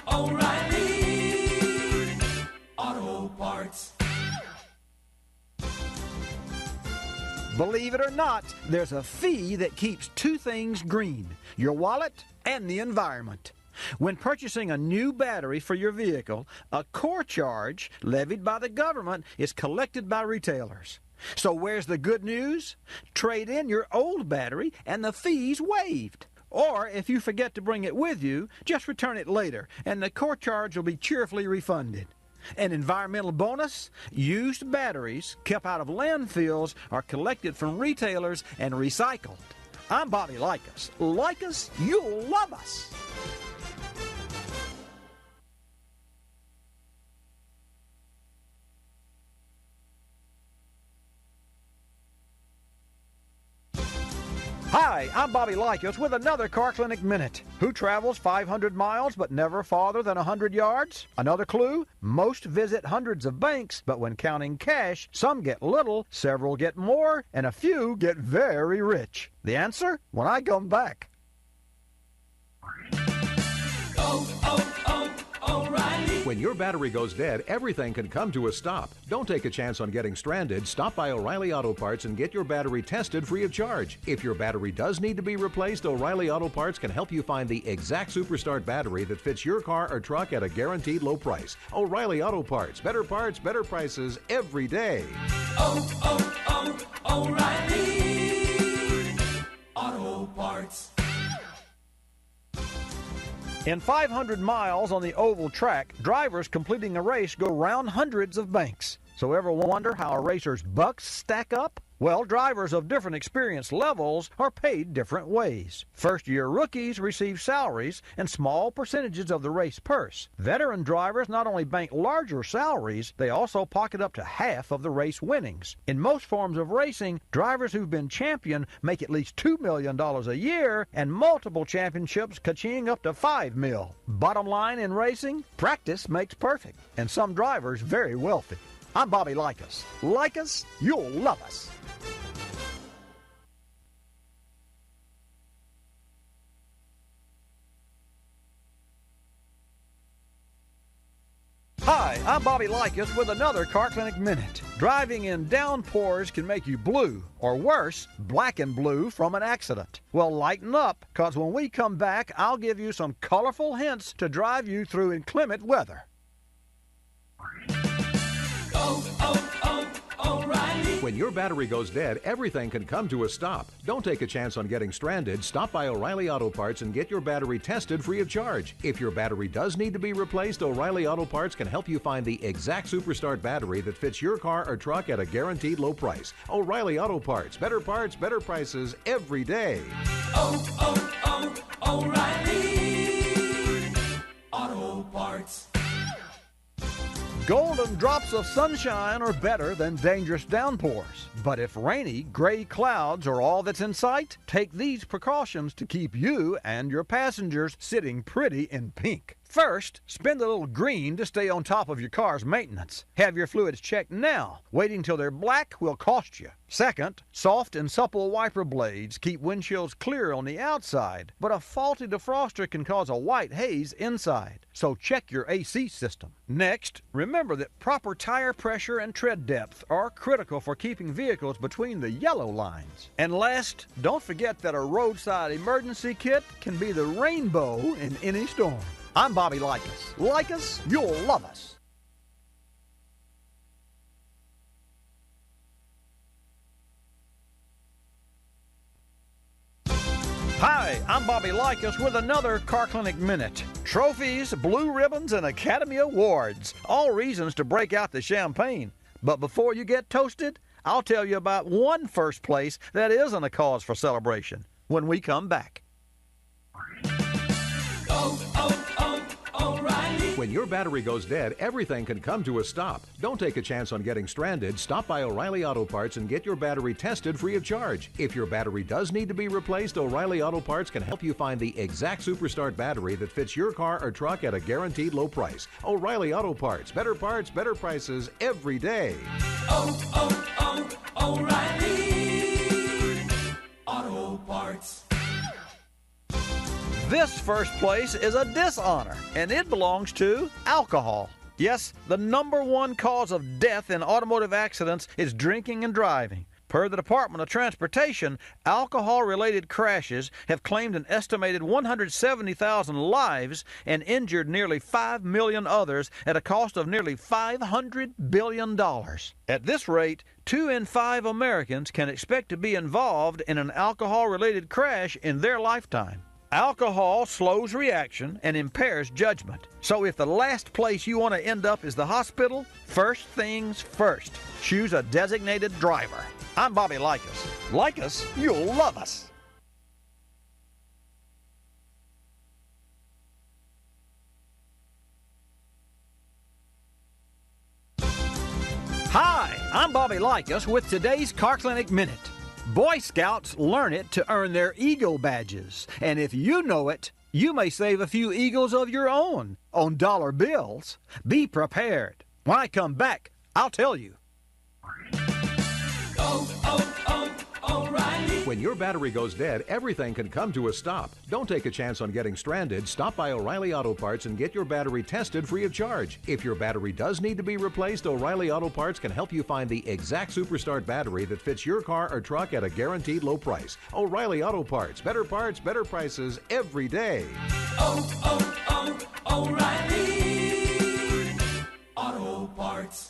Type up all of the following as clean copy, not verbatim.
O'Reilly Auto Parts. Believe it or not, there's a fee that keeps two things green: your wallet and the environment. When purchasing a new battery for your vehicle, a core charge levied by the government is collected by retailers. So where's the good news? Trade in your old battery and the fee's waived. Or if you forget to bring it with you, just return it later and the core charge will be cheerfully refunded. An environmental bonus: used batteries kept out of landfills are collected from retailers and recycled. I'm Bobby Likis. Like us, you'll love us. Hi, I'm Bobby Likis with another Car Clinic Minute. Who travels 500 miles but never farther than 100 yards? Another clue: most visit hundreds of banks, but when counting cash, some get little, several get more, and a few get very rich. The answer? When I come back. O'Reilly. When your battery goes dead, everything can come to a stop. Don't take a chance on getting stranded. Stop by O'Reilly Auto Parts and get your battery tested free of charge. If your battery does need to be replaced, O'Reilly Auto Parts can help you find the exact Superstart battery that fits your car or truck at a guaranteed low price. O'Reilly Auto Parts, better prices every day. O'Reilly Auto Parts. In 500 miles on the oval track, drivers completing a race go round hundreds of banks. So ever wonder how a racer's bucks stack up? Well, drivers of different experience levels are paid different ways. First-year rookies receive salaries and small percentages of the race purse. Veteran drivers not only bank larger salaries, they also pocket up to half of the race winnings. In most forms of racing, drivers who've been champion make at least $2 million a year, and multiple championships ka-ching up to $5 million. Bottom line in racing: practice makes perfect, and some drivers very wealthy. I'm Bobby Likis. Like us, you'll love us. Hi, I'm Bobby Likis with another Car Clinic Minute. Driving in downpours can make you blue, or worse, black and blue from an accident. Well, lighten up, because when we come back, I'll give you some colorful hints to drive you through inclement weather. O'Reilly. When your battery goes dead, everything can come to a stop. Don't take a chance on getting stranded. Stop by O'Reilly Auto Parts and get your battery tested free of charge. If your battery does need to be replaced, O'Reilly Auto Parts can help you find the exact Superstart battery that fits your car or truck at a guaranteed low price. O'Reilly Auto Parts, better prices every day. O'Reilly Auto Parts. Golden drops of sunshine are better than dangerous downpours. But if rainy, gray clouds are all that's in sight, take these precautions to keep you and your passengers sitting pretty in pink. First, spend a little green to stay on top of your car's maintenance. Have your fluids checked now. Waiting till they're black will cost you. Second, soft and supple wiper blades keep windshields clear on the outside, but a faulty defroster can cause a white haze inside. So check your AC system. Next, remember that proper tire pressure and tread depth are critical for keeping vehicles between the yellow lines. And last, don't forget that a roadside emergency kit can be the rainbow in any storm. I'm Bobby Likis. Like us, you'll love us. Hi, I'm Bobby Likis with another Car Clinic Minute. Trophies, blue ribbons, and Academy Awards. All reasons to break out the champagne. But before you get toasted, I'll tell you about one first place that isn't a cause for celebration when we come back. O'Reilly. When your battery goes dead, everything can come to a stop. Don't take a chance on getting stranded. Stop by O'Reilly Auto Parts and get your battery tested free of charge. If your battery does need to be replaced, O'Reilly Auto Parts can help you find the exact Superstart battery that fits your car or truck at a guaranteed low price. O'Reilly Auto Parts, better prices every day. O'Reilly Auto Parts. This first place is a dishonor, and it belongs to alcohol. Yes, the number one cause of death in automotive accidents is drinking and driving. Per the Department of Transportation, alcohol-related crashes have claimed an estimated 170,000 lives and injured nearly 5 million others at a cost of nearly $500 billion. At this rate, 2 in 5 Americans can expect to be involved in an alcohol-related crash in their lifetime. Alcohol slows reaction and impairs judgment. So if the last place you want to end up is the hospital, first things first, choose a designated driver. I'm Bobby Likis. Like us, you'll love us. Hi, I'm Bobby Likis with today's Car Clinic Minute. Boy Scouts learn it to earn their Eagle badges. And if you know it, you may save a few Eagles of your own on dollar bills. Be prepared. When I come back, I'll tell you. O'Reilly. When your battery goes dead, everything can come to a stop. Don't take a chance on getting stranded. Stop by O'Reilly Auto Parts and get your battery tested free of charge. If your battery does need to be replaced, O'Reilly Auto Parts can help you find the exact Superstart battery that fits your car or truck at a guaranteed low price. O'Reilly Auto Parts. Better parts, better prices every day. O'Reilly Auto Parts.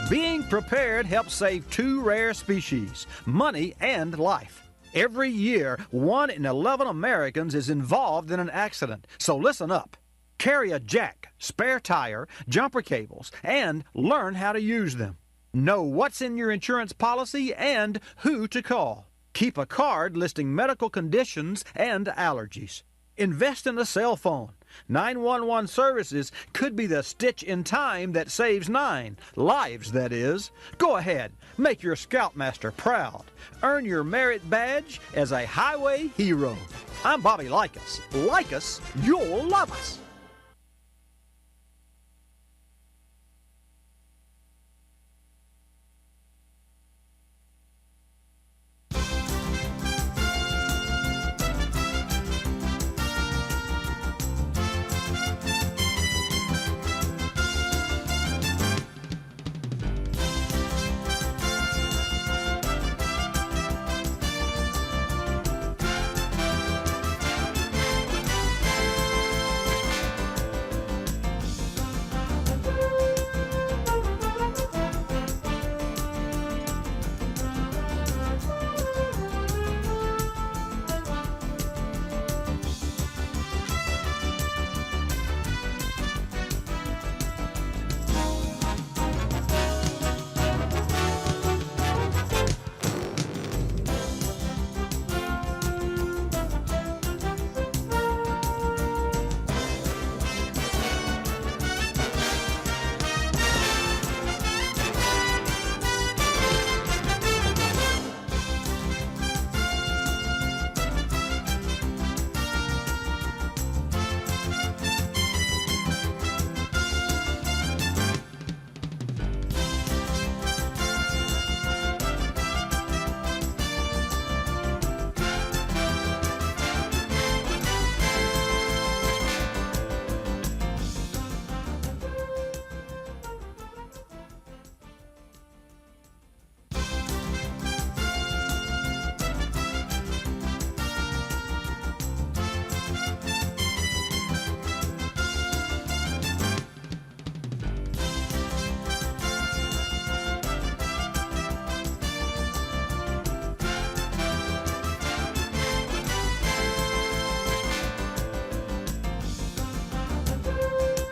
Being prepared helps save 2 rare species, money and life. Every year, 1 in 11 Americans is involved in an accident. So listen up. Carry a jack, spare tire, jumper cables, and learn how to use them. Know what's in your insurance policy and who to call. Keep a card listing medical conditions and allergies. Invest in a cell phone. 911 services could be the stitch in time that saves 9 lives, that is. Go ahead, make your Scoutmaster proud. Earn your merit badge as a highway hero. I'm Bobby Likis. Like us, you'll love us.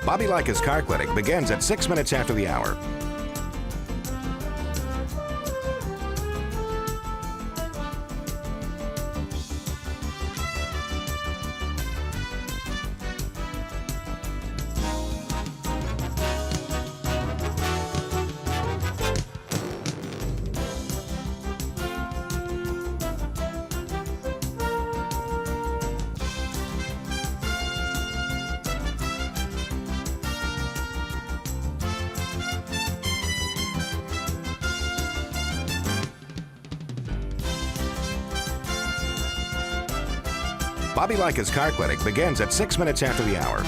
Bobby Likis Car Clinic begins at 6 minutes after the hour. Bobby Likis Car Clinic begins at 6 minutes after the hour.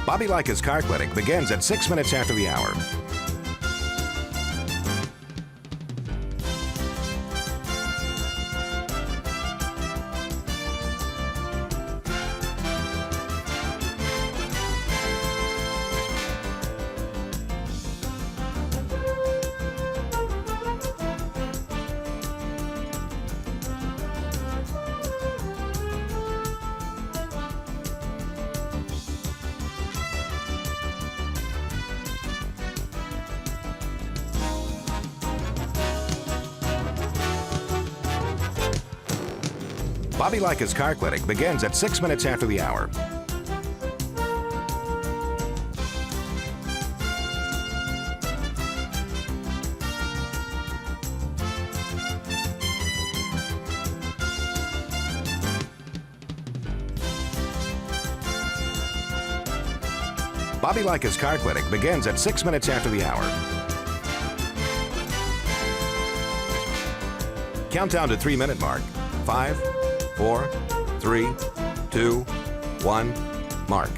Bobby Likis Car Clinic begins at 6 minutes after the hour. Bobby Likis Car Clinic begins at 6 minutes after the hour. Bobby Likis Car Clinic begins at 6 minutes after the hour. Countdown to 3-minute mark. 5, 4, 3, 2, 1, mark.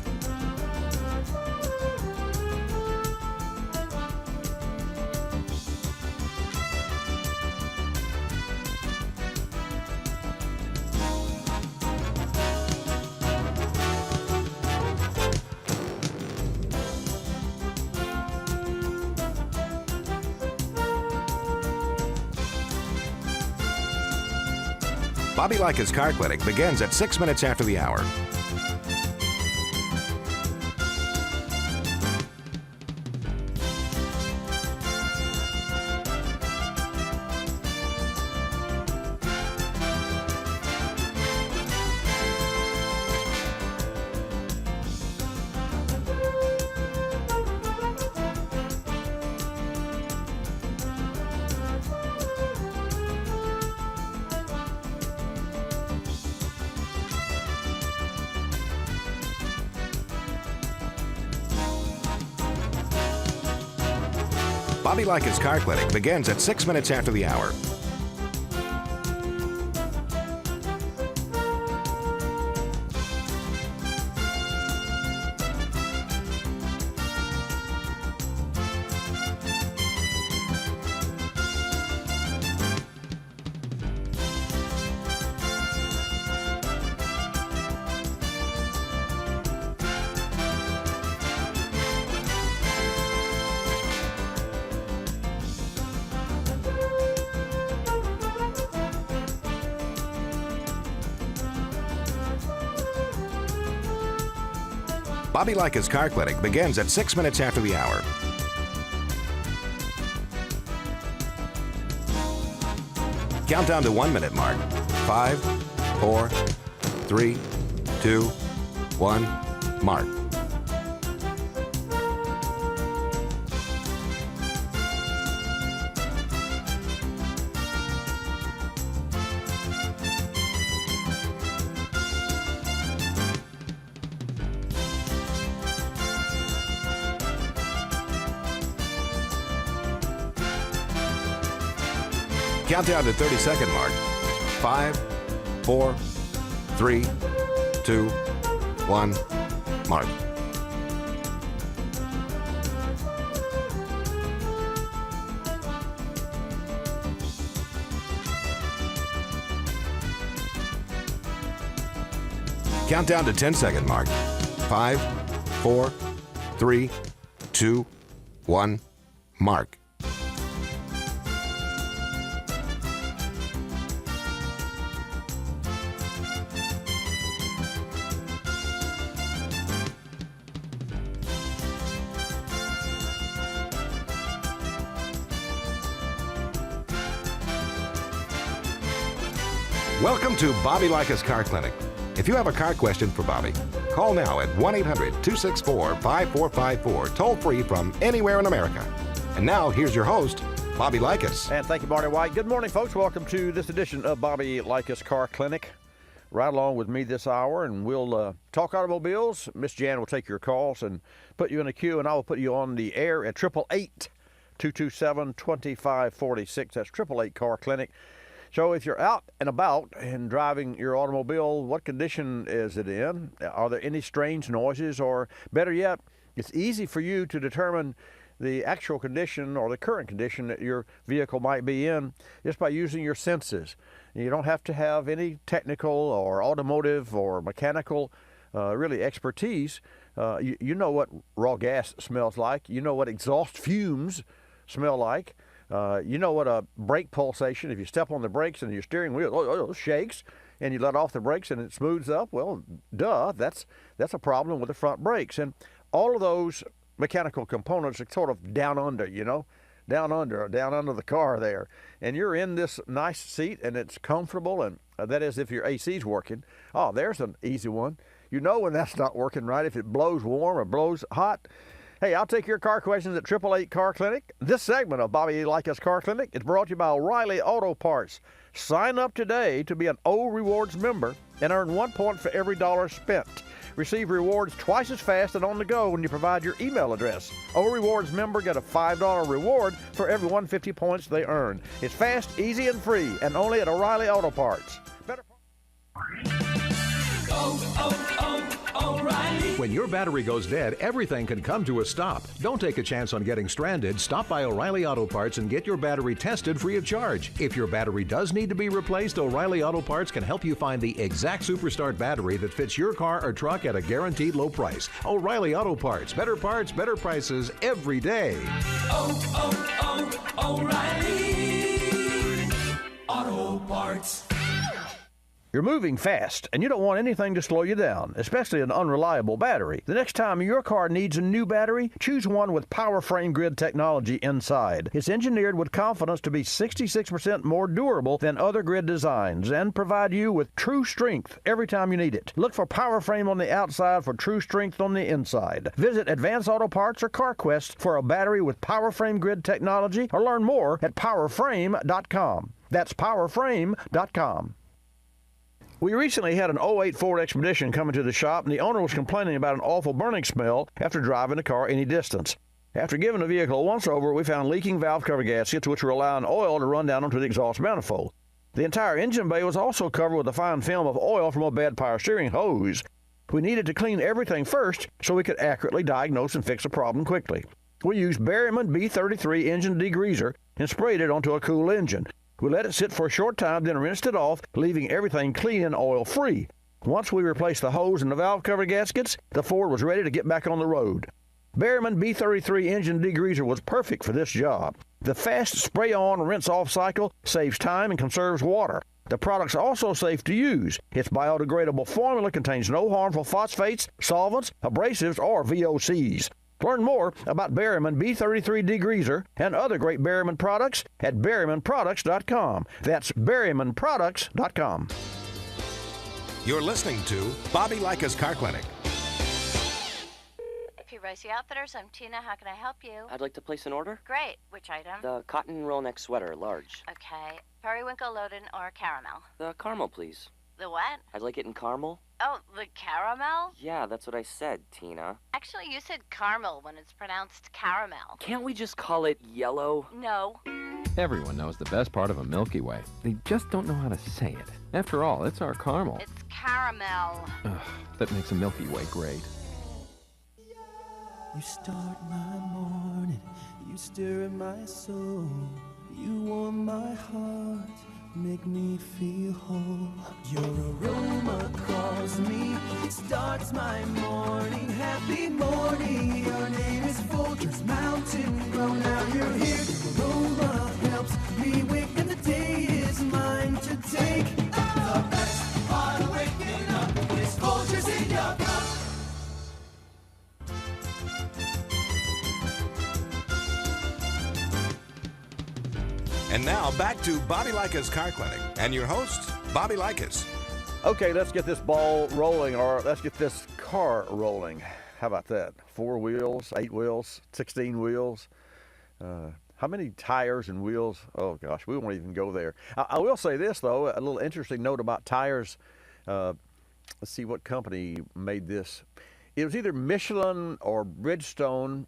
Bobby Likis Car Clinic begins at 6 minutes after the hour. Bobby Likis Car Clinic begins at 6 minutes after the hour. Bobby Likis Car Clinic begins at 6 minutes after the hour. Countdown to 1-minute mark. 5, 4, 3, 2, 1, mark. Countdown to 30-second mark. 5, 4, 3, 2, 1, mark. Countdown to 10-second mark. 5, 4, 3, 2, 1, mark. Welcome to Bobby Likis Car Clinic. If you have a car question for Bobby, call now at 1-800-264-5454, toll free from anywhere in America. And now, here's your host, Bobby Likis. And thank you, Marty White. Good morning, folks. Welcome to this edition of Bobby Likis Car Clinic. Right along with me this hour, and we'll talk automobiles. Miss Jan will take your calls and put you in a queue, and I will put you on the air at 888-227-2546. That's 888 Car Clinic. So if you're out and about and driving your automobile, what condition is it in? Are there any strange noises? Or better yet, it's easy for you to determine the actual condition or the current condition that your vehicle might be in just by using your senses. You don't have to have any technical or automotive or mechanical really expertise. You know what raw gas smells like. You know what exhaust fumes smell like. You know what a brake pulsation, if you step on the brakes and your steering wheel shakes and you let off the brakes and it smooths up, well, duh, that's a problem with the front brakes. And all of those mechanical components are sort of down under the car there. And you're in this nice seat and it's comfortable, and that is if your AC's working. Oh, there's an easy one. You know when that's not working right, if it blows warm or blows hot. Hey, I'll take your car questions at 888 Car Clinic. This segment of Bobby Likis Car Clinic is brought to you by O'Reilly Auto Parts. Sign up today to be an O Rewards member and earn 1 point for every dollar spent. Receive rewards twice as fast and on the go when you provide your email address. O Rewards member get a $5 reward for every 150 points they earn. It's fast, easy, and free, and only at O'Reilly Auto Parts. O'Reilly. When your battery goes dead, everything can come to a stop. Don't take a chance on getting stranded. Stop by O'Reilly Auto Parts and get your battery tested free of charge. If your battery does need to be replaced, O'Reilly Auto Parts can help you find the exact Superstart battery that fits your car or truck at a guaranteed low price. O'Reilly Auto Parts. Better parts, better prices every day. O'Reilly Auto Parts. You're moving fast, and you don't want anything to slow you down, especially an unreliable battery. The next time your car needs a new battery, choose one with power frame grid technology inside. It's engineered with confidence to be 66% more durable than other grid designs and provide you with true strength every time you need it. Look for power frame on the outside for true strength on the inside. Visit Advanced Auto Parts or CarQuest for a battery with power frame grid technology, or learn more at powerframe.com. That's powerframe.com. We recently had an 08 Ford Expedition come into the shop, and the owner was complaining about an awful burning smell after driving the car any distance. After giving the vehicle a once-over, we found leaking valve cover gaskets which were allowing oil to run down onto the exhaust manifold. The entire engine bay was also covered with a fine film of oil from a bad power steering hose. We needed to clean everything first so we could accurately diagnose and fix the problem quickly. We used Berryman B33 engine degreaser and sprayed it onto a cool engine. We let it sit for a short time, then rinsed it off, leaving everything clean and oil-free. Once we replaced the hose and the valve cover gaskets, the Ford was ready to get back on the road. Berryman B33 engine degreaser was perfect for this job. The fast spray-on, rinse-off cycle saves time and conserves water. The product's also safe to use. Its biodegradable formula contains no harmful phosphates, solvents, abrasives, or VOCs. Learn more about Berryman B33 degreaser and other great Berryman products at berrymanproducts.com. That's berrymanproducts.com. You're listening to Bobby Likis Car Clinic. Rosie Outfitters, I'm Tina. How can I help you? I'd like to place an order. Great. Which item? The cotton roll neck sweater, large. Okay. Periwinkle, Loden, or caramel? The caramel, please. The what? I'd like it in caramel. Oh, the caramel? Yeah, that's what I said, Tina. Actually, you said caramel when it's pronounced caramel. Can't we just call it yellow? No. Everyone knows the best part of a Milky Way. They just don't know how to say it. After all, it's our caramel. It's caramel. Ugh, that makes a Milky Way great. You start my morning, you stir in my soul, you warm my heart, make me feel whole. Your aroma calls me, starts my morning, happy morning. Your name is Folgers Mountain Grow, now you're here. Your aroma helps me wake and the day is mine to take. The best part of waking up is Folgers in your cup. And now back to Bobby Likis Car Clinic and your host, Bobby Likis. Okay, let's get this ball rolling, or let's get this car rolling. How about that? 4 wheels, 8 wheels, 16 wheels. How many tires and wheels? Oh, gosh, we won't even go there. I will say this, though, a little interesting note about tires. Let's see what company made this. It was either Michelin or Bridgestone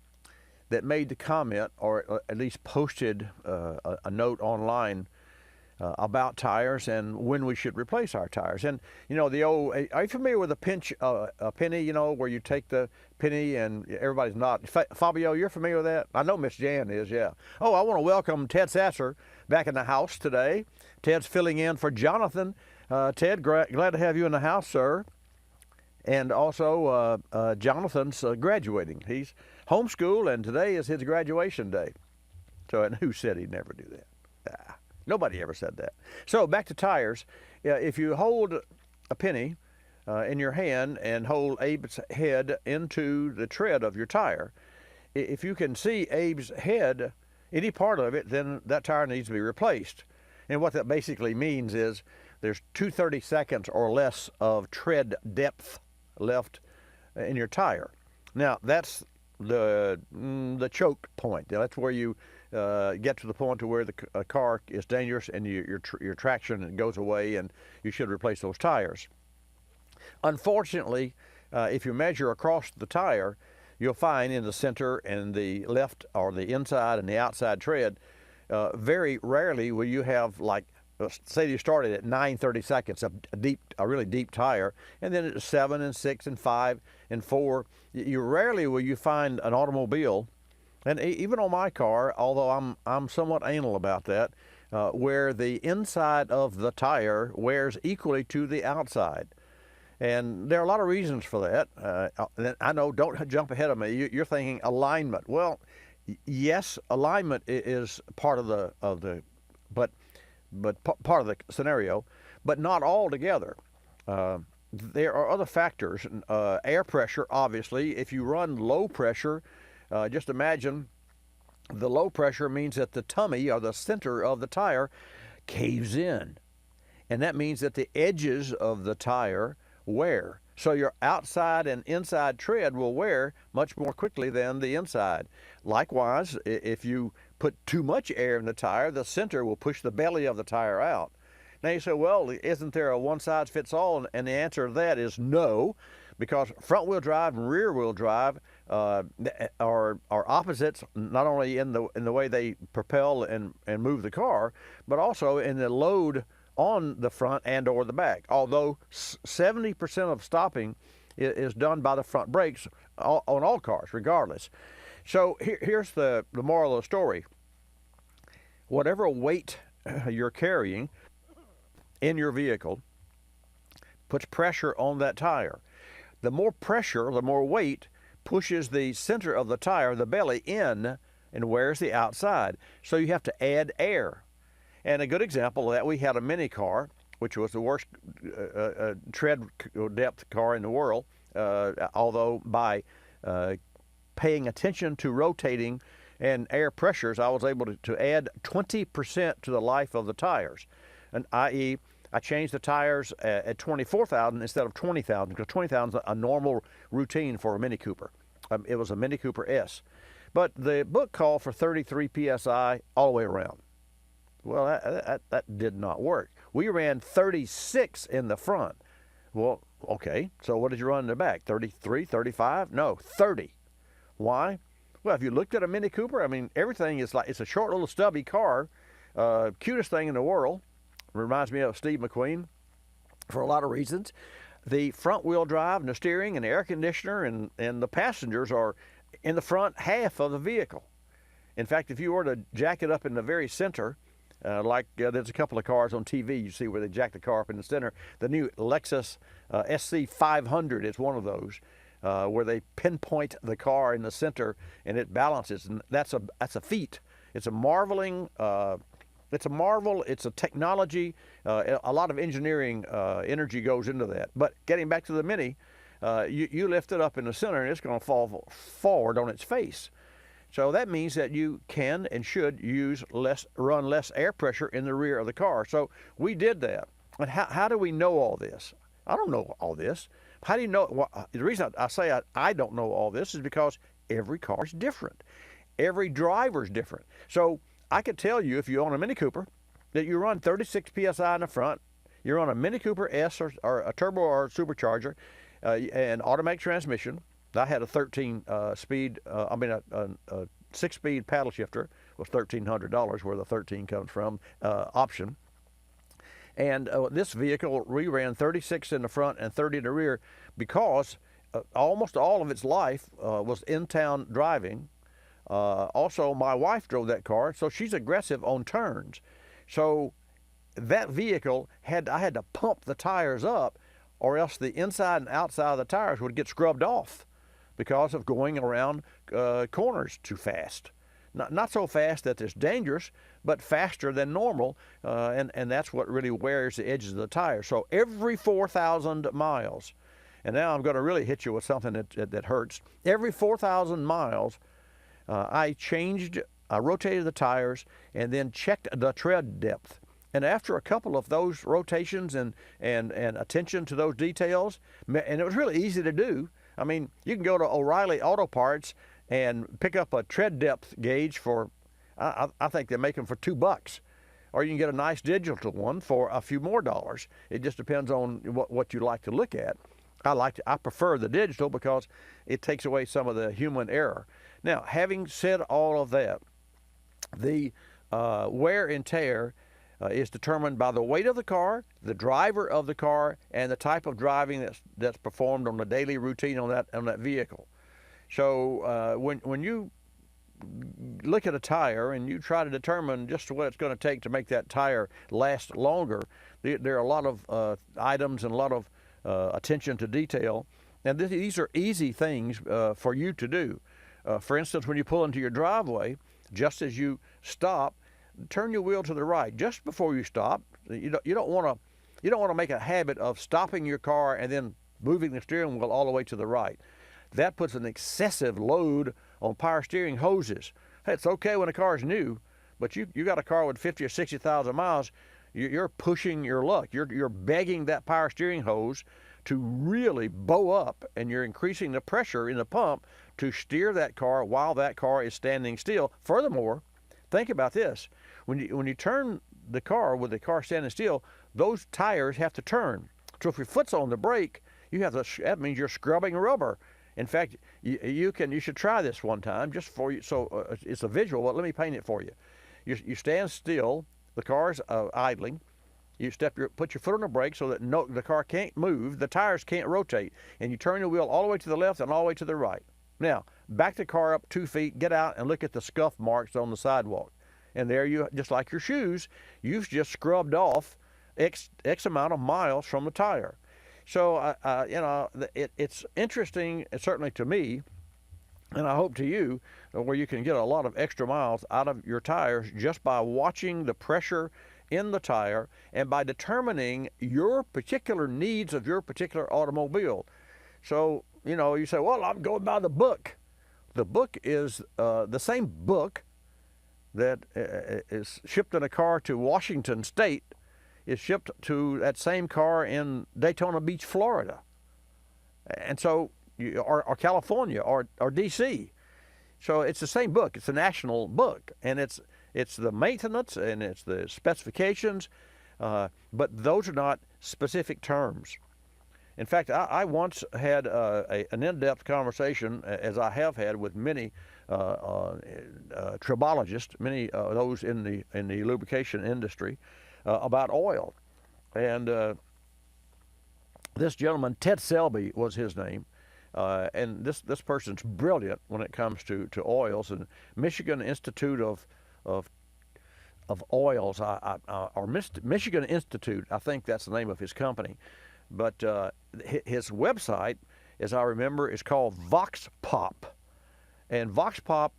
that made the comment, or at least posted a note online about tires and when we should replace our tires. And, you know, the old, are you familiar with a penny, you know, where you take the penny and everybody's not. Fabio, you're familiar with that? I know Miss Jan is, yeah. Oh, I want to welcome Ted Sasser back in the house today. Ted's filling in for Jonathan. Ted, glad to have you in the house, sir. And also, Jonathan's graduating. He's homeschooled, and today is his graduation day. So, and who said he'd never do that? Nobody ever said that. So, back to tires. If you hold a penny in your hand and hold Abe's head into the tread of your tire, if you can see Abe's head, any part of it, then that tire needs to be replaced. And what that basically means is there's 230 seconds or less of tread depth left in your tire. Now, that's the choke point. That's where you get to the point to where the car is dangerous and your traction goes away, and you should replace those tires. Unfortunately, if you measure across the tire, you'll find in the center and the left or the inside and the outside tread, very rarely will you have, like, say you started at 930 seconds, a really deep tire, and then at 7 and 6 and 5 and 4, you rarely will you find an automobile, and even on my car, although I'm somewhat anal about that, where the inside of the tire wears equally to the outside. And there are a lot of reasons for that. I know, don't jump ahead of me. You're thinking alignment. Well, yes, alignment is part of the part of the scenario, but not altogether. There are other factors. Air pressure, obviously. If you run low pressure, just imagine the low pressure means that the tummy or the center of the tire caves in. And that means that the edges of the tire wear. So your outside and inside tread will wear much more quickly than the inside. Likewise, if you put too much air in the tire, the center will push the belly of the tire out. Now you say, well, isn't there a one-size-fits-all? And the answer to that is no, because front-wheel drive and rear-wheel drive are opposites, not only in the way they propel and move the car, but also in the load on the front and or the back. Although 70% of stopping is done by the front brakes on all cars, regardless. So here's the moral of the story. Whatever weight you're carrying in your vehicle puts pressure on that tire. The more pressure, the more weight pushes the center of the tire, the belly, in and wears the outside. So you have to add air. And a good example of that, we had a mini car, which was the worst tread depth car in the world, although by paying attention to rotating and air pressures, I was able to add 20% to the life of the tires. And i.e., I changed the tires at 24,000 instead of 20,000, because 20,000 is a normal routine for a Mini Cooper. It was a Mini Cooper S. But the book called for 33 PSI all the way around. Well, that did not work. We ran 36 in the front. Well, okay, so what did you run in the back? 33, 35? No, 30. Why? Well, if you looked at a Mini Cooper, I mean, everything is like, it's a short little stubby car, cutest thing in the world. Reminds me of Steve McQueen for a lot of reasons. The front wheel drive and the steering and the air conditioner and the passengers are in the front half of the vehicle. In fact, if you were to jack it up in the very center, there's a couple of cars on TV you see where they jack the car up in the center. The new Lexus SC 500 is one of those, where they pinpoint the car in the center and it balances. And that's a feat. It's a marveling. It's a marvel. It's a technology. A lot of engineering energy goes into that. But getting back to the Mini, you lift it up in the center and it's going to fall forward on its face. So that means that you can and should run less air pressure in the rear of the car. So we did that. And how do we know all this? I don't know all this. How do you know? Well, the reason I say I don't know all this is because every car is different. Every driver is different. So I could tell you, if you own a Mini Cooper, that you run 36 PSI in the front, you're on a Mini Cooper S or a turbo or supercharger, and automatic transmission. I had a 13-speed, a 6-speed paddle shifter, was $1,300, where the 13 comes from, option. And this vehicle, we ran 36 in the front and 30 in the rear because almost all of its life was in-town driving. Also, my wife drove that car, so she's aggressive on turns. So that vehicle, I had to pump the tires up, or else the inside and outside of the tires would get scrubbed off because of going around corners too fast. Not so fast that it's dangerous, but faster than normal, and that's what really wears the edges of the tire. So every 4,000 miles, and now I'm going to really hit you with something that hurts. Every 4,000 miles, I rotated the tires and then checked the tread depth. And after a couple of those rotations and attention to those details, and it was really easy to do. I mean, you can go to O'Reilly Auto Parts and pick up a tread depth gauge for, I think they make them for $2, or you can get a nice digital one for a few more dollars. It just depends on what you like to look at. I prefer the digital because it takes away some of the human error. Now, having said all of that, the wear and tear is determined by the weight of the car, the driver of the car, and the type of driving that's performed on the daily routine on that vehicle. So when you look at a tire and you try to determine just what it's going to take to make that tire last longer, there are a lot of items and a lot of attention to detail, and these are easy things for you to do. For instance, when you pull into your driveway, just as you stop, turn your wheel to the right just before you stop. You don't want to make a habit of stopping your car and then moving the steering wheel all the way to the right. That puts an excessive load on power steering hoses. Hey, it's okay when a car is new, but you got a car with 50 or 60,000 miles, you're pushing your luck. You're begging that power steering hose to really bow up, and you're increasing the pressure in the pump to steer that car while that car is standing still. Furthermore, think about this. When you turn the car with the car standing still, those tires have to turn. So if your foot's on the brake, that means you're scrubbing rubber. In fact, you should try this one time just for you. So it's a visual, but let me paint it for you. You stand still, the car's idling. You put your foot on the brake so that the car can't move, the tires can't rotate, and you turn the wheel all the way to the left and all the way to the right. Now, back the car up 2 feet, get out and look at the scuff marks on the sidewalk. And there you, just like your shoes, you've just scrubbed off X amount of miles from the tire. So, it's interesting, certainly to me, and I hope to you, where you can get a lot of extra miles out of your tires just by watching the pressure in the tire and by determining your particular needs of your particular automobile. So, you say, well, I'm going by the book. The book is the same book that is shipped in a car to Washington State is shipped to that same car in Daytona Beach, Florida. And so, or California, or D.C. So it's the same book. It's a national book, and it's the maintenance and it's the specifications, but those are not specific terms. In fact, I once had an in-depth conversation, as I have had with many tribologists, many of those in the lubrication industry, about oil. And this gentleman, Ted Selby was his name, and this person's brilliant when it comes to oils. And Michigan Institute of Oils, or Michigan Institute, I think that's the name of his company. But his website, as I remember, is called Vox Pop. And Vox Pop,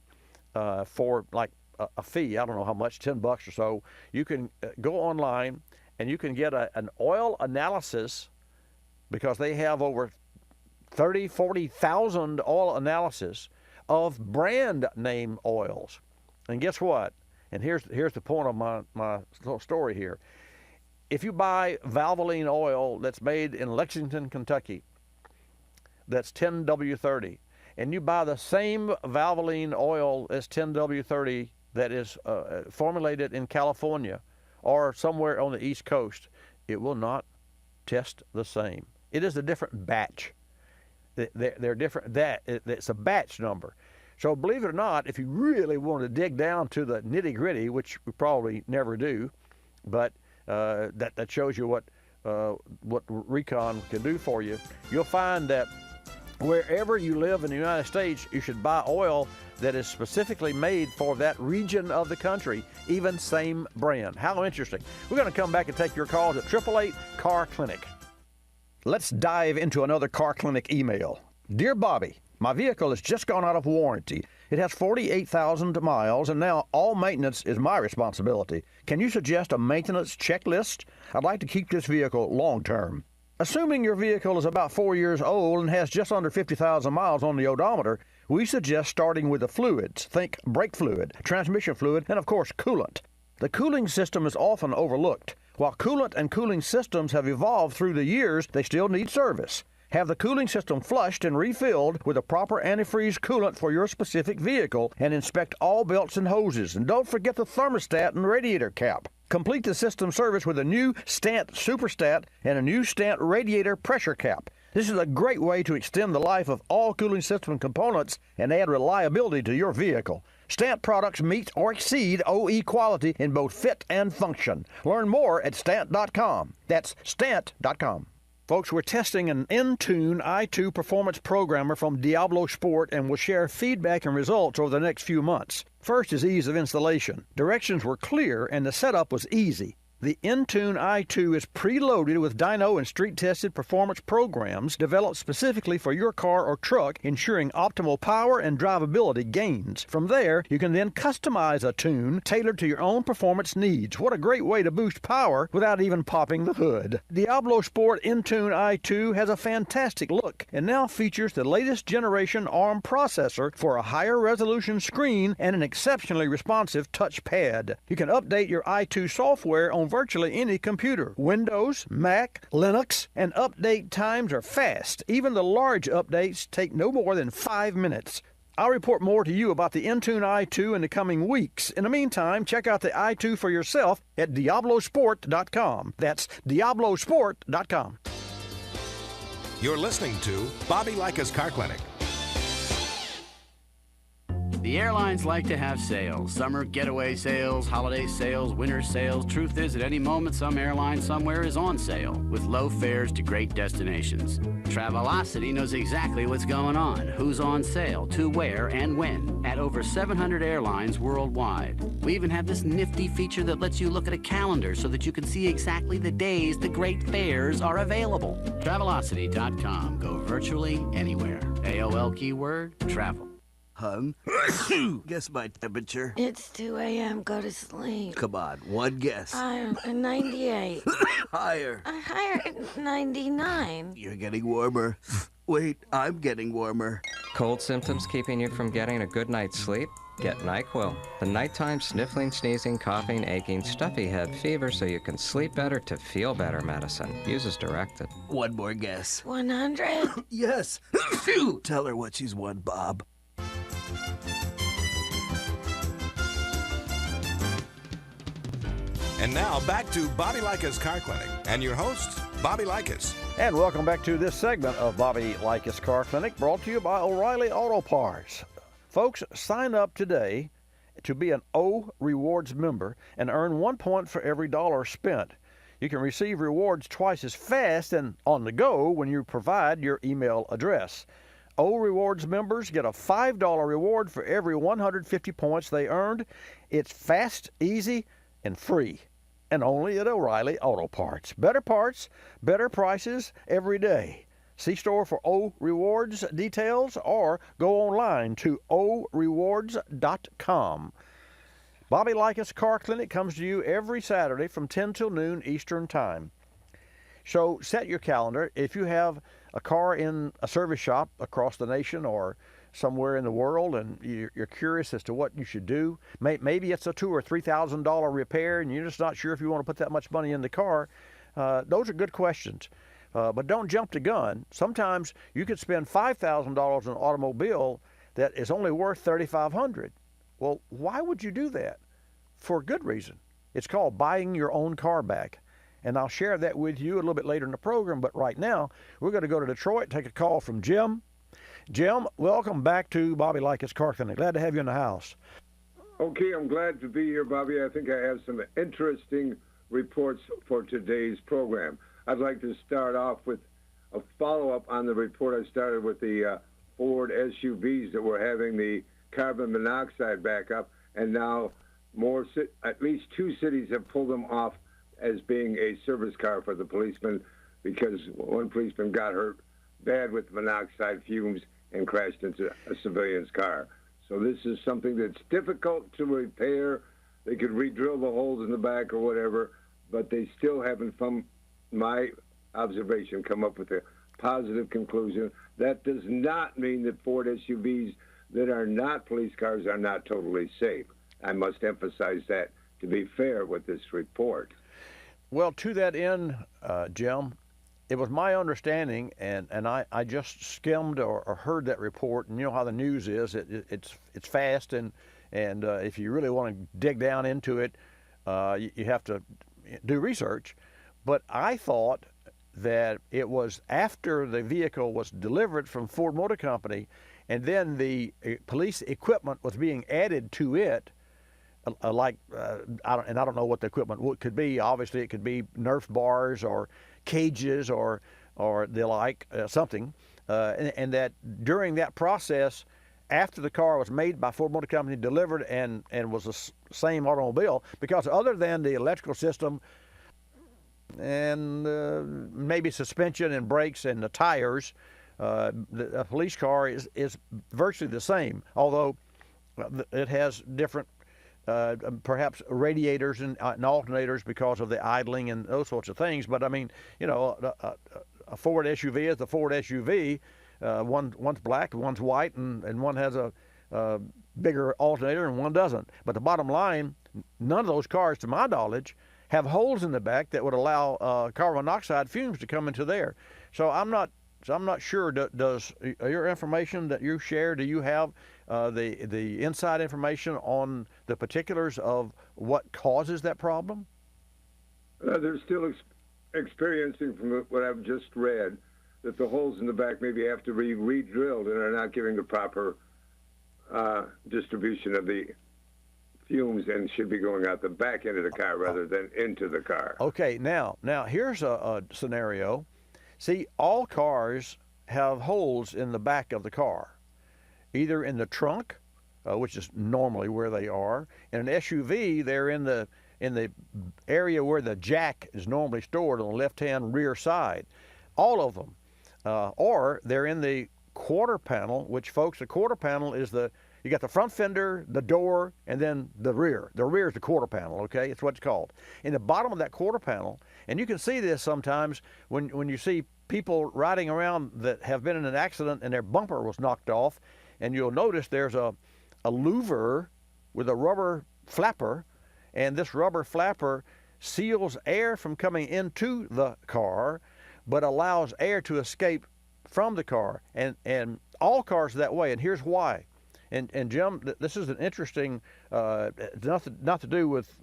for like a fee, I don't know how much, $10 or so, you can go online and you can get an oil analysis, because they have over 40,000 oil analysis of brand name oils. And guess what? And here's the point of my story here. if you buy Valvoline oil that's made in Lexington, Kentucky, that's 10W30, and you buy the same Valvoline oil as 10W30 that is formulated in California or somewhere on the East Coast, it will not test the same. It is a different batch. They're different. It's a batch number. So believe it or not, if you really want to dig down to the nitty-gritty, which we probably never do, but that shows you what Recon can do for you, you'll find that wherever you live in the United States, you should buy oil that is specifically made for that region of the country, even same brand. How interesting. We're going to come back and take your calls at 888-CAR-CLINIC. Let's dive into another Car Clinic email. Dear Bobby, my vehicle has just gone out of warranty. It has 48,000 miles, and now all maintenance is my responsibility. Can you suggest a maintenance checklist? I'd like to keep this vehicle long-term. Assuming your vehicle is about 4 years old and has just under 50,000 miles on the odometer, we suggest starting with the fluids. Think brake fluid, transmission fluid, and of course coolant. The cooling system is often overlooked. While coolant and cooling systems have evolved through the years, they still need service. Have the cooling system flushed and refilled with a proper antifreeze coolant for your specific vehicle, and inspect all belts and hoses. And don't forget the thermostat and radiator cap. Complete the system service with a new Stant Superstat and a new Stant radiator pressure cap. This is a great way to extend the life of all cooling system components and add reliability to your vehicle. Stant products meet or exceed OE quality in both fit and function. Learn more at Stant.com. That's Stant.com. Folks, we're testing an Intune i2 performance programmer from Diablosport, and we'll share feedback and results over the next few months. First is ease of installation. Directions were clear and the setup was easy. The Intune i2 is preloaded with dyno and street-tested performance programs developed specifically for your car or truck, ensuring optimal power and drivability gains. From there, you can then customize a tune tailored to your own performance needs. What a great way to boost power without even popping the hood. Diablosport Intune i2 has a fantastic look and now features the latest generation ARM processor for a higher resolution screen and an exceptionally responsive touchpad. You can update your i2 software on virtually any computer, Windows, Mac, Linux, and update times are fast. Even the large updates take no more than 5 minutes. I'll report more to you about the Intune i2 in the coming weeks. In the meantime, check out the i2 for yourself at Diablosport.com. That's Diablosport.com. You're listening to Bobby Likis Car Clinic. The airlines like to have sales. Summer getaway sales, holiday sales, winter sales. Truth is, at any moment, some airline somewhere is on sale with low fares to great destinations. Travelocity knows exactly what's going on, who's on sale, to where, and when, at over 700 airlines worldwide. We even have this nifty feature that lets you look at a calendar so that you can see exactly the days the great fares are available. Travelocity.com. Go virtually anywhere. AOL keyword, travel. Hun, guess my temperature. It's 2 a.m. Go to sleep. Come on, one guess. I'm 98. Higher. Higher at 99. You're getting warmer. Wait, I'm getting warmer. Cold symptoms keeping you from getting a good night's sleep? Get NyQuil, the nighttime sniffling, sneezing, coughing, aching, stuffy head, fever so you can sleep better to feel better medicine. Use as directed. One more guess. 100? Yes. Tell her what she's won, Bob. And now back to Bobby Likis Car Clinic and your host, Bobby Likis. And welcome back to this segment of Bobby Likis Car Clinic, brought to you by O'Reilly Auto Parts. Folks, sign up today to be an O Rewards member and earn 1 point for every dollar spent. You can receive rewards twice as fast and on the go when you provide your email address. O Rewards members get a $5 reward for every 150 points they earned. It's fast, easy, and free. And only at O'Reilly Auto Parts. Better parts, better prices every day. See store for O Rewards details or go online to orewards.com. Bobby Likis Car Clinic comes to you every Saturday from 10 till noon Eastern Time. So set your calendar. If you have a car in a service shop across the nation or somewhere in the world and you're curious as to what you should do. Maybe it's a $2,000 or $3,000 repair and you're just not sure if you want to put that much money in the car. Those are good questions. But don't jump the gun. Sometimes you could spend $5,000 on an automobile that is only worth $3,500. Well, why would you do that? For a good reason. It's called buying your own car back. And I'll share that with you a little bit later in the program, but right now we're going to go to Detroit, take a call from Jim. Jim, welcome back to Bobby Likis Car Clinic. Glad to have you in the house. Okay, I'm glad to be here, Bobby. I think I have some interesting reports for today's program. I'd like to start off with a follow-up on the report I started with the Ford SUVs that were having the carbon monoxide backup, and now at least 2 cities have pulled them off as being a service car for the policemen because one policeman got hurt bad with monoxide fumes and crashed into a civilian's car. So this is something that's difficult to repair. They could re-drill the holes in the back or whatever, but they still haven't, from my observation, come up with a positive conclusion. That does not mean that Ford SUVs that are not police cars are not totally safe. I must emphasize that to be fair with this report. Well, to that end, Jim, it was my understanding, and I just skimmed or heard that report, and you know how the news is. It's fast, and if you really want to dig down into it, you have to do research. But I thought that it was after the vehicle was delivered from Ford Motor Company, and then the police equipment was being added to it. I don't know what the equipment could be. Obviously, it could be Nerf bars or cages or the like, something. And that during that process, after the car was made by Ford Motor Company, delivered, and was the same automobile, because other than the electrical system and maybe suspension and brakes and the tires, the police car is virtually the same, although it has different perhaps radiators and alternators because of the idling and those sorts of things. But I mean, you know, a Ford SUV is the Ford SUV. One's black, one's white, and one has a bigger alternator and one doesn't. But the bottom line, none of those cars, to my knowledge, have holes in the back that would allow carbon monoxide fumes to come into there. So I'm not sure. Does your information that you share, do you have the inside information on the particulars of what causes that problem? They're still experiencing, from what I've just read, that the holes in the back maybe have to be re-drilled and are not giving the proper distribution of the fumes and should be going out the back end of the car rather than into the car. Okay, now here's a scenario. See, all cars have holes in the back of the car, either in the trunk, which is normally where they are. In an SUV, they're in the area where the jack is normally stored on the left-hand rear side. All of them. Or they're in the quarter panel, which, folks, the quarter panel is you got the front fender, the door, and then the rear. The rear is the quarter panel, okay? It's what it's called. In the bottom of that quarter panel, and you can see this sometimes when you see people riding around that have been in an accident and their bumper was knocked off, and you'll notice there's a louver with a rubber flapper, and this rubber flapper seals air from coming into the car, but allows air to escape from the car. And all cars are that way, and here's why. And Jim, this is an interesting, not to do with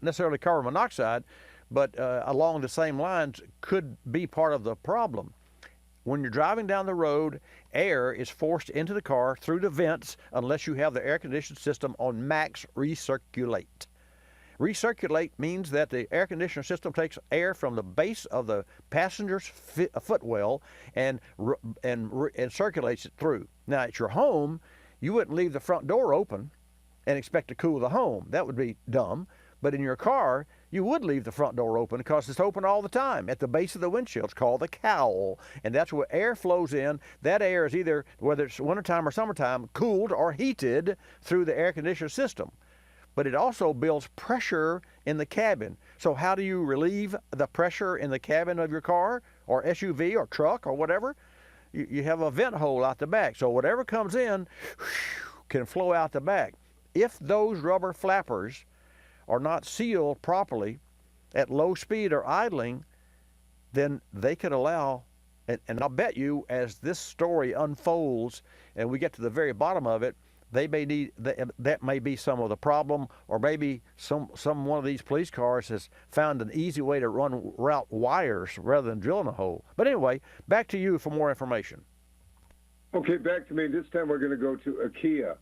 necessarily carbon monoxide, but along the same lines could be part of the problem. When you're driving down the road, air is forced into the car through the vents unless you have the air conditioning system on max recirculate. Recirculate means that the air conditioner system takes air from the base of the passenger's footwell and circulates it through. Now, at your home, you wouldn't leave the front door open and expect to cool the home. That would be dumb. But in your car, you would leave the front door open because it's open all the time at the base of the windshield. It's called the cowl, and that's where air flows in. That air is either, whether it's wintertime or summertime, cooled or heated through the air conditioner system. But it also builds pressure in the cabin. So how do you relieve the pressure in the cabin of your car or SUV or truck or whatever? you have a vent hole out the back. So whatever comes in can flow out the back. If those rubber flappers are not sealed properly at low speed or idling, then they could allow, and I'll bet you as this story unfolds and we get to the very bottom of it, they may need that may be some of the problem, or maybe some one of these police cars has found an easy way to route wires rather than drilling a hole. But anyway, back to you for more information. Okay, back to me. This time we're going to go to IKEA.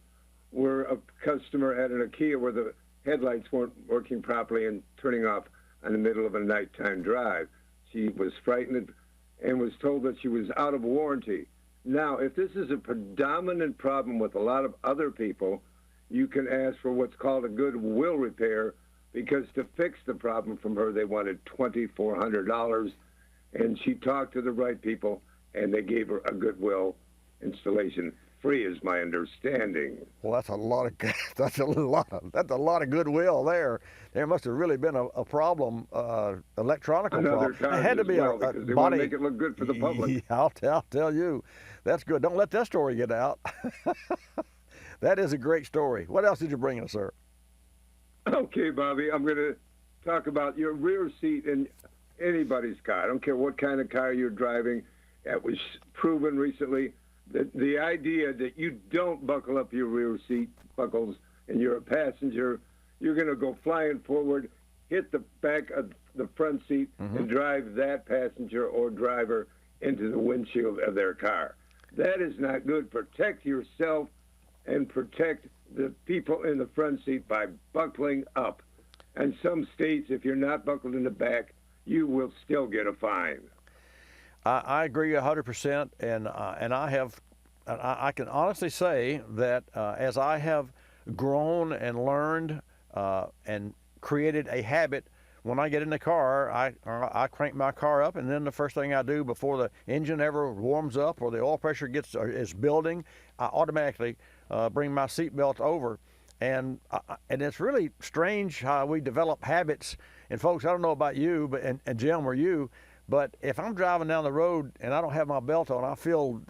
We're a customer at an IKEA where the headlights weren't working properly and turning off in the middle of a nighttime drive. She was frightened and was told that she was out of warranty. Now, if this is a predominant problem with a lot of other people, you can ask for what's called a goodwill repair, because to fix the problem from her, they wanted $2,400, and she talked to the right people, and they gave her a goodwill installation. Free is my understanding. Well, that's a lot of goodwill there. There must have really been a problem, electronical Another problem. It had to be well, because they body. want to make it look good for the public. Yeah, I'll tell you, that's good. Don't let that story get out. That is a great story. What else did you bring us, sir? Okay, Bobby, I'm going to talk about your rear seat in anybody's car. I don't care what kind of car you're driving. It was proven recently that the idea that you don't buckle up your rear seat buckles and you're a passenger, you're going to go flying forward, hit the back of the front seat, and drive that passenger or driver into the windshield of their car. That is not good. Protect yourself and protect the people in the front seat by buckling up. And some states, if you're not buckled in the back, you will still get a fine. I agree 100%, and I can honestly say that as I have grown and learned and created a habit, when I get in the car, I crank my car up, and then the first thing I do before the engine ever warms up or the oil pressure is building, I automatically bring my seatbelt over. And it's really strange how we develop habits. And folks, I don't know about you, but and Jim or you, but if I'm driving down the road and I don't have my belt on, I feel,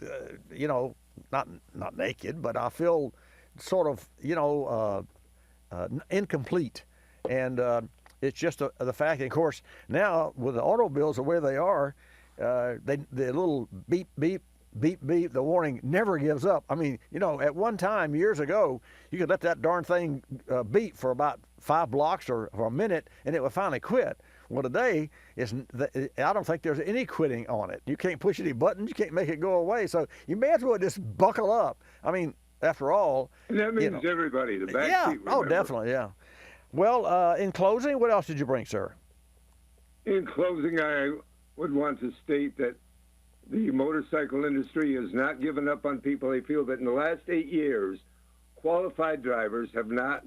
not naked, but I feel sort of, incomplete. And it's just the fact. And of course, now with the automobiles the way they are, the little beep, beep, beep, beep, the warning never gives up. I mean, at one time years ago, you could let that darn thing beep for about 5 blocks or a minute, and it would finally quit. Well, today, I don't think there's any quitting on it. You can't push any buttons. You can't make it go away. So you may as well just buckle up. I mean, after all. And that means everybody, the back seat, remember. Oh, definitely, yeah. Well, in closing, what else did you bring, sir? In closing, I would want to state that the motorcycle industry has not given up on people. They feel that in the last 8 years, qualified drivers have not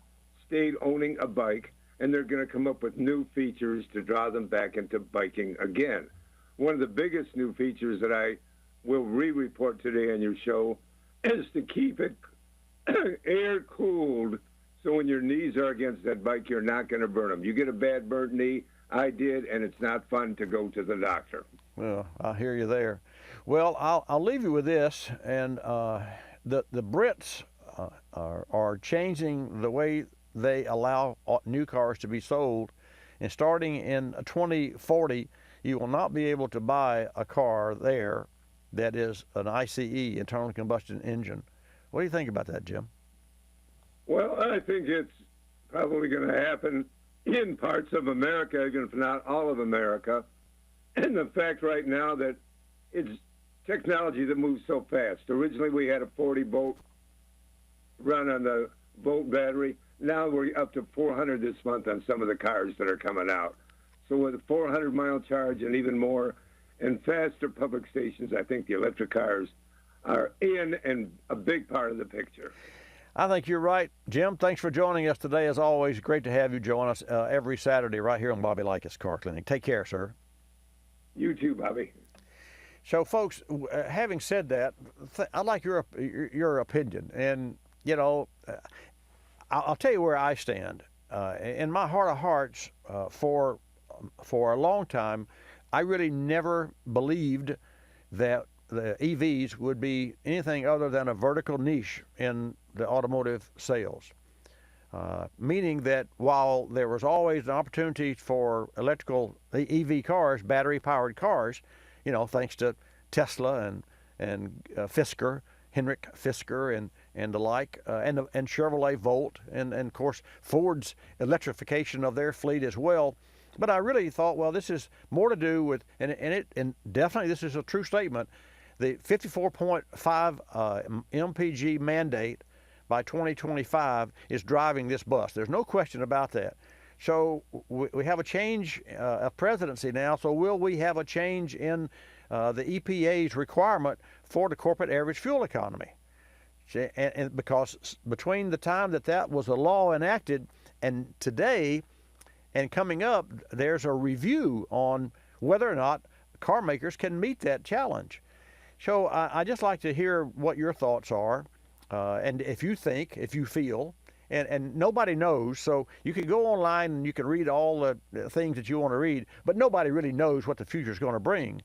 stayed owning a bike, and they're going to come up with new features to draw them back into biking again. One of the biggest new features that I will re-report today on your show is to keep it air-cooled, so when your knees are against that bike, you're not going to burn them. You get a bad burnt knee, I did, and it's not fun to go to the doctor. Well, I hear you there. Well, I'll leave you with this, and the Brits are changing the way they allow new cars to be sold, and starting in 2040, you will not be able to buy a car there that is an ICE, internal combustion engine. What do you think about that, Jim? Well, I think it's probably going to happen in parts of America, if not all of America. And the fact right now that it's technology that moves so fast. Originally, we had a 40-volt run on the volt battery. Now we're up to 400 this month on some of the cars that are coming out. So with a 400-mile charge and even more, and faster public stations, I think the electric cars are in and a big part of the picture. I think you're right. Jim, thanks for joining us today. As always, great to have you join us every Saturday right here on Bobby Likis Car Clinic. Take care, sir. You too, Bobby. So, folks, having said that, I'd like your opinion. And, I'll tell you where I stand. In my heart of hearts, for a long time, I really never believed that the EVs would be anything other than a vertical niche in the automotive sales. Meaning that while there was always an opportunity for electrical EV cars, battery-powered cars, you know, thanks to Tesla and Fisker, Henrik Fisker, and the like, and Chevrolet Volt, and of course Ford's electrification of their fleet as well. But I really thought, well, this is more to do with, and definitely this is a true statement, the 54.5 mpg mandate by 2025 is driving this bus. There's no question about that. So we have a change of presidency now, so will we have a change in the EPA's requirement for the corporate average fuel economy? And because between the time that was a law enacted and today and coming up, there's a review on whether or not car makers can meet that challenge. So I just like to hear what your thoughts are, and if you feel, and nobody knows, so you can go online and you can read all the things that you want to read, but nobody really knows what the future is going to bring.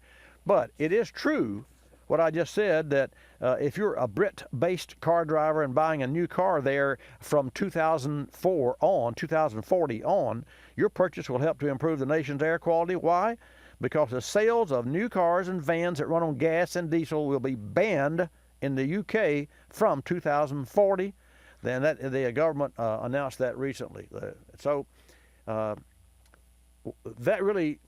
But it is true what I just said, that if you're a Brit-based car driver and buying a new car there from 2040 on, your purchase will help to improve the nation's air quality. Why? Because the sales of new cars and vans that run on gas and diesel will be banned in the UK from 2040. Then the government announced that recently. So that really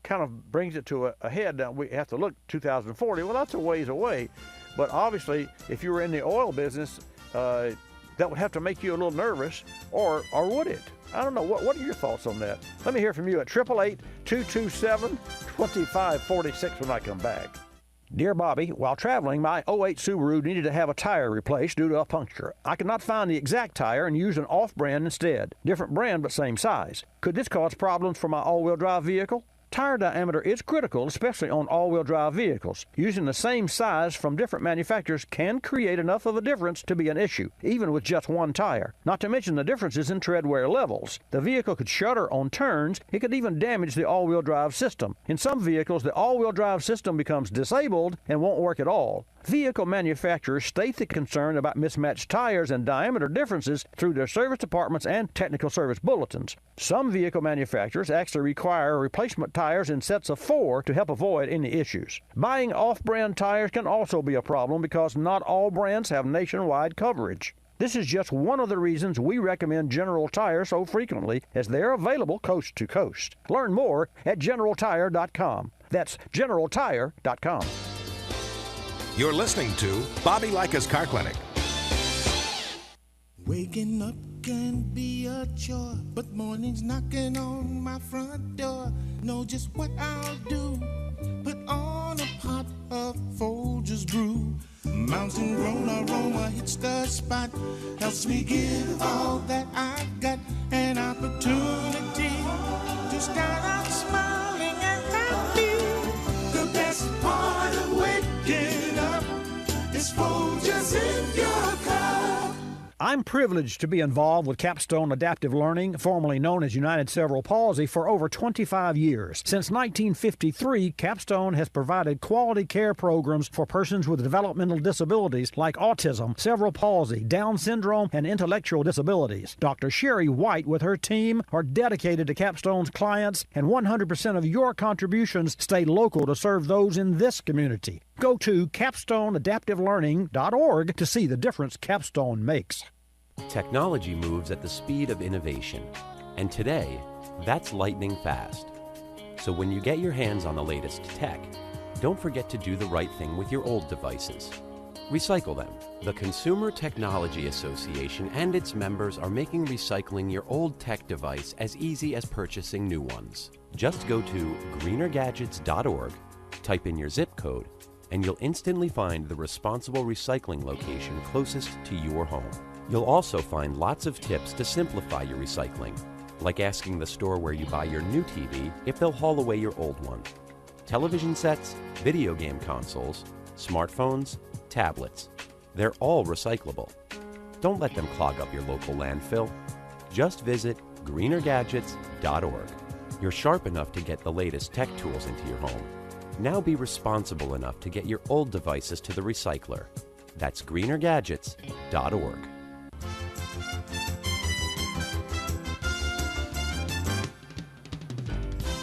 kind of brings it to a head. Now we have to look 2040. Well, that's a ways away, but obviously if you were in the oil business, that would have to make you a little nervous, or would it? I don't know. What are your thoughts on that? Let me hear from you at 888-227-2546 when I come back. Dear Bobby, while traveling, my 08 Subaru needed to have a tire replaced due to a puncture. I could not find the exact tire and used an off-brand instead. Different brand but same size. Could this cause problems for my all-wheel drive vehicle? Tire diameter is critical, especially on all-wheel drive vehicles. Using the same size from different manufacturers can create enough of a difference to be an issue, even with just one tire. Not to mention the differences in tread wear levels. The vehicle could shudder on turns. It could even damage the all-wheel drive system. In some vehicles, the all-wheel drive system becomes disabled and won't work at all. Vehicle manufacturers state the concern about mismatched tires and diameter differences through their service departments and technical service bulletins. Some vehicle manufacturers actually require replacement tires in sets of 4 to help avoid any issues. Buying off-brand tires can also be a problem because not all brands have nationwide coverage. This is just one of the reasons we recommend General Tire so frequently, as they're available coast to coast. Learn more at GeneralTire.com. That's GeneralTire.com. You're listening to Bobby Likis Car Clinic. Waking up can be a chore, but mornings knocking on my front door. Know just what I'll do. Put on a pot of Folgers brew. Mountain grown aroma hits the spot. Helps me give all that I've got. An opportunity to start out smiling and happy. The best part of waking up is Folgers in your cup. I'm privileged to be involved with Capstone Adaptive Learning, formerly known as United Cerebral Palsy, for over 25 years. Since 1953, Capstone has provided quality care programs for persons with developmental disabilities like autism, cerebral palsy, Down syndrome, and intellectual disabilities. Dr. Sherry White with her team are dedicated to Capstone's clients, and 100% of your contributions stay local to serve those in this community. Go to capstoneadaptivelearning.org to see the difference Capstone makes. Technology moves at the speed of innovation, and today, that's lightning fast. So when you get your hands on the latest tech, don't forget to do the right thing with your old devices. Recycle them. The Consumer Technology Association and its members are making recycling your old tech device as easy as purchasing new ones. Just go to greenergadgets.org, type in your zip code, and you'll instantly find the responsible recycling location closest to your home. You'll also find lots of tips to simplify your recycling, like asking the store where you buy your new TV if they'll haul away your old one. Television sets, video game consoles, smartphones, tablets, they're all recyclable. Don't let them clog up your local landfill. Just visit greenergadgets.org. You're sharp enough to get the latest tech tools into your home. Now be responsible enough to get your old devices to the recycler. That's greenergadgets.org.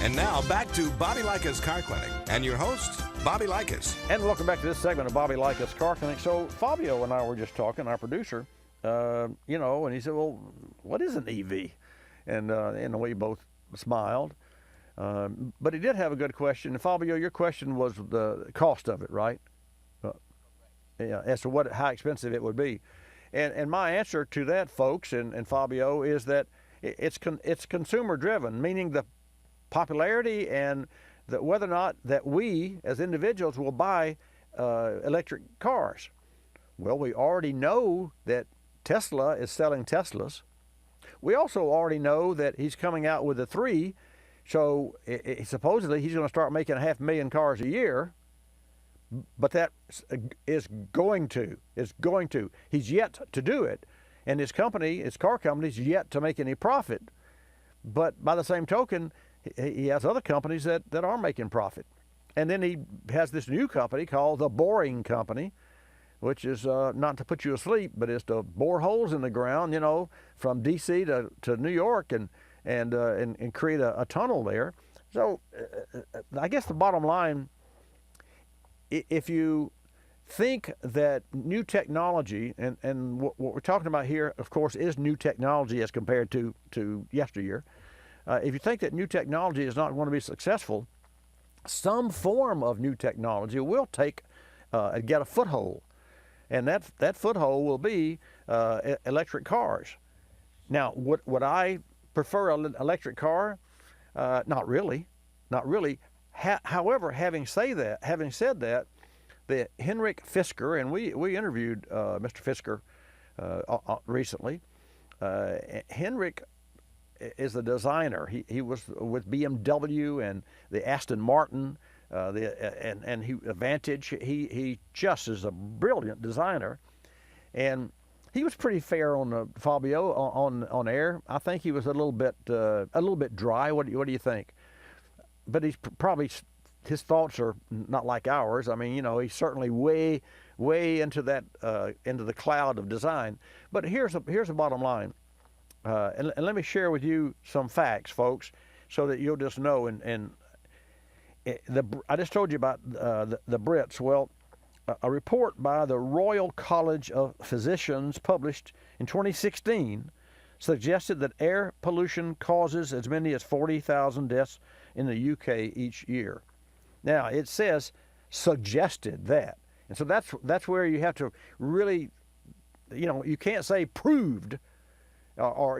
And now back to Bobby Likis Car Clinic and your host, Bobby Likis. And welcome back to this segment of Bobby Likis Car Clinic. So Fabio and I were just talking, our producer, and he said, well, what is an EV? And we both smiled. But he did have a good question. And Fabio, your question was the cost of it, right? As to how expensive it would be. And my answer to that, folks, and Fabio, is that it's consumer driven, meaning the popularity and whether or not that we as individuals will buy electric cars. Well, we already know that Tesla is selling Teslas. We also already know that he's coming out with a 3, so supposedly he's going to start making 500,000 cars a year. But that is going to. He's yet to do it, and his car company, is yet to make any profit. But by the same token, he has other companies that are making profit. And then he has this new company called the Boring Company, which is not to put you asleep, but is to bore holes in the ground, from D.C. to New York and create a tunnel there. So I guess the bottom line, if you think that new technology, and what we're talking about here, of course, is new technology as compared to yesteryear. If you think that new technology is not going to be successful, some form of new technology will get a foothold. And that foothold will be electric cars. Now, would I prefer an electric car? Not really. However, having said that, the Henrik Fisker, and we interviewed Mr. Fisker recently. Henrik is the designer. He was with BMW and the Aston Martin, and Vantage. He just is a brilliant designer, and he was pretty fair on Fabio on air. I think he was a little bit dry. What do you think? But he's probably, his thoughts are not like ours. I mean, he's certainly way into that into the cloud of design. But here's the bottom line, and let me share with you some facts, folks, so that you'll just know. And I just told you about the Brits. Well, a report by the Royal College of Physicians published in 2016 suggested that air pollution causes as many as 40,000 deaths in the UK each year. Now, it says suggested that. And so that's where you have to really, you can't say proved, or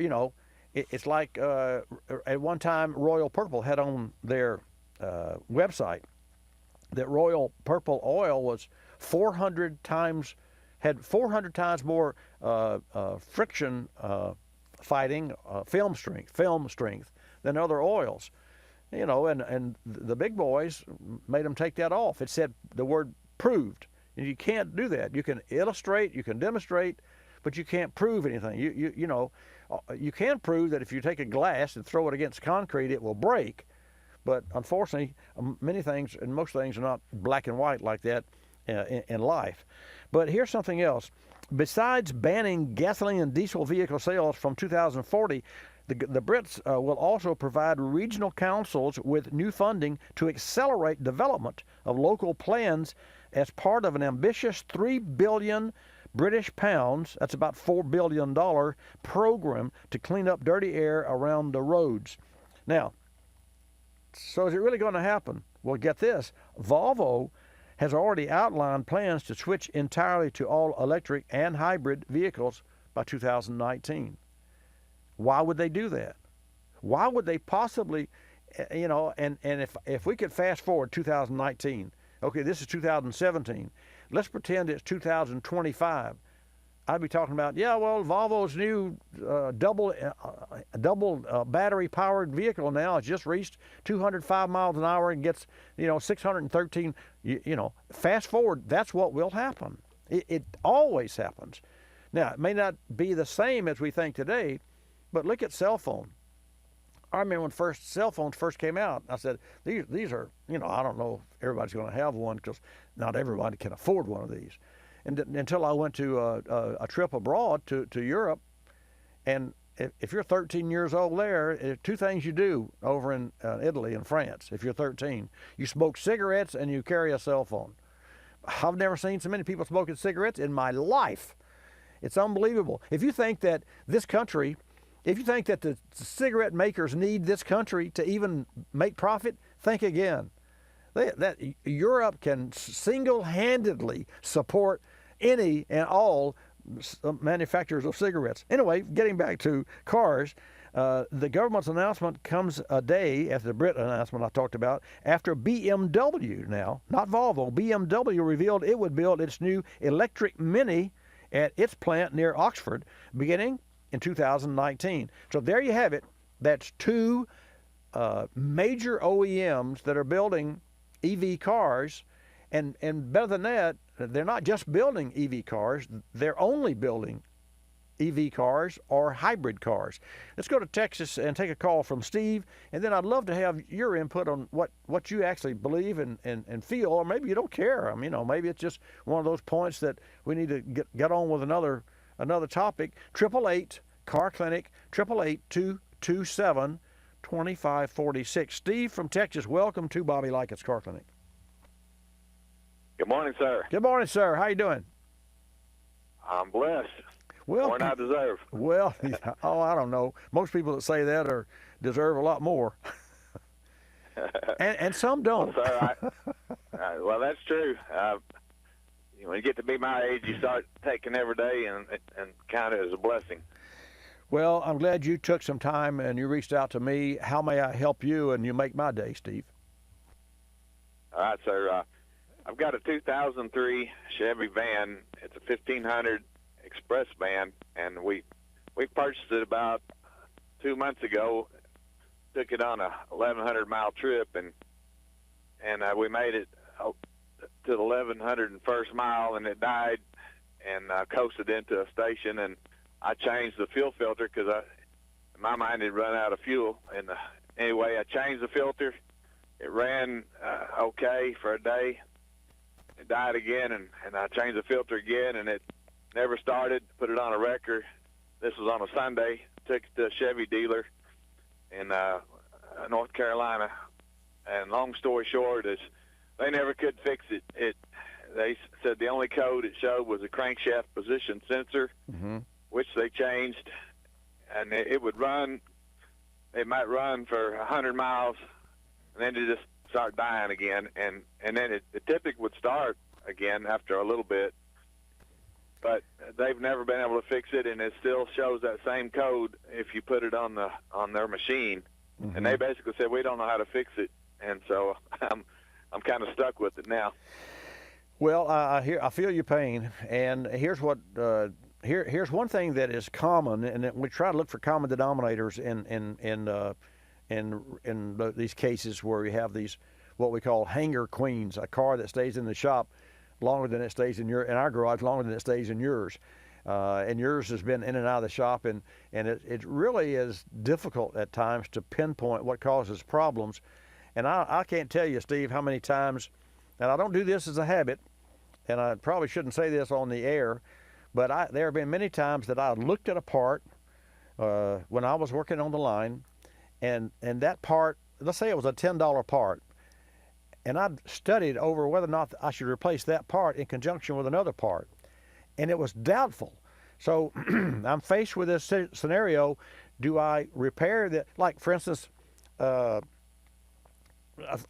it's like at one time Royal Purple had on their website that Royal Purple oil was 400 times more friction fighting film strength than other oils. And the big boys made them take that off. It said the word proved, and you can't do that. You can illustrate, you can demonstrate, but you can't prove anything. You can prove that if you take a glass and throw it against concrete, it will break. But unfortunately, many things and most things are not black and white like that in life. But here's something else. Besides banning gasoline and diesel vehicle sales from 2040, the Brits will also provide regional councils with new funding to accelerate development of local plans as part of an ambitious £3 billion British pounds, that's about $4 billion, program to clean up dirty air around the roads. Now, so is it really going to happen? Well, get this. Volvo has already outlined plans to switch entirely to all electric and hybrid vehicles by 2019. Why would they do that? Why would they possibly, and if we could fast forward 2019, okay, this is 2017, let's pretend it's 2025. I'd be talking about, Volvo's new double battery-powered vehicle now has just reached 205 miles an hour and gets, 613, fast forward, that's what will happen. It always happens. Now, it may not be the same as we think today, but look at cell phone. I remember when first cell phones first came out, I said, these are, I don't know if everybody's going to have one because not everybody can afford one of these. And until I went to a trip abroad to Europe, and if you're 13 years old there, two things you do over in Italy and France. If you're 13, you smoke cigarettes and you carry a cell phone. I've never seen so many people smoking cigarettes in my life. It's unbelievable. If you think that this country, if you think that the cigarette makers need this country to even make profit, think again. That Europe can single-handedly support any and all manufacturers of cigarettes. Anyway, getting back to cars, the government's announcement comes a day after the Brit announcement I talked about, after BMW now, not Volvo, BMW revealed it would build its new electric Mini at its plant near Oxford beginning in 2019. So there you have it. That's two major OEMs that are building EV cars, and better than that, they're not just building EV cars, they're only building EV cars or hybrid cars. Let's go to Texas and take a call from Steve, and then I'd love to have your input on what you actually believe and feel, or maybe you don't care. Maybe it's just one of those points that we need to get on with another topic. 888 Car Clinic, 888-227-2546. Steve from Texas, welcome to Bobby Likis Car Clinic. Good morning, sir. Good morning, sir. How you doing? I'm blessed. Well, more than I deserve. Well, I don't know. Most people that say that deserve a lot more, and some don't. Well, sir, well, that's true. When you get to be my age, you start taking every day and count it as a blessing. Well, I'm glad you took some time and you reached out to me. How may I help you? And you make my day, Steve. All right, sir. I've got a 2003 Chevy van. It's a 1500 Express van, and we purchased it about 2 months ago. Took it on a 1,100-mile trip, and we made it to the 1,101st mile, and it died, and coasted into a station, and I changed the fuel filter because in my mind it run out of fuel. And anyway, I changed the filter. It ran okay for a day. It died again, and I changed the filter again, and it never started. Put it on a wrecker. This was on a Sunday. Took it to a Chevy dealer in North Carolina. And long story short is they never could fix it. They said the only code it showed was a crankshaft position sensor, which they changed, and it would run. It might run for 100 miles, and then it just start dying again, and then it typically would start again after a little bit. But they've never been able to fix it, and it still shows that same code if you put it on their machine. And they basically said we don't know how to fix it, and so I'm kind of stuck with it now. Well, I feel your pain, and here's what here's one thing that is common, and we try to look for common denominators in these cases where we have these what we call hanger queens, a car that stays in the shop longer than it stays in our garage, longer than it stays in yours. And yours has been in and out of the shop, and it really is difficult at times to pinpoint what causes problems. And I can't tell you, Steve, how many times, and I don't do this as a habit, and I probably shouldn't say this on the air, but there have been many times that I looked at a part when I was working on the line, and that part, let's say it was a $10 part, and I studied over whether or not I should replace that part in conjunction with another part, and it was doubtful. So I'm faced with this scenario. Do I repair that? Like, for instance, a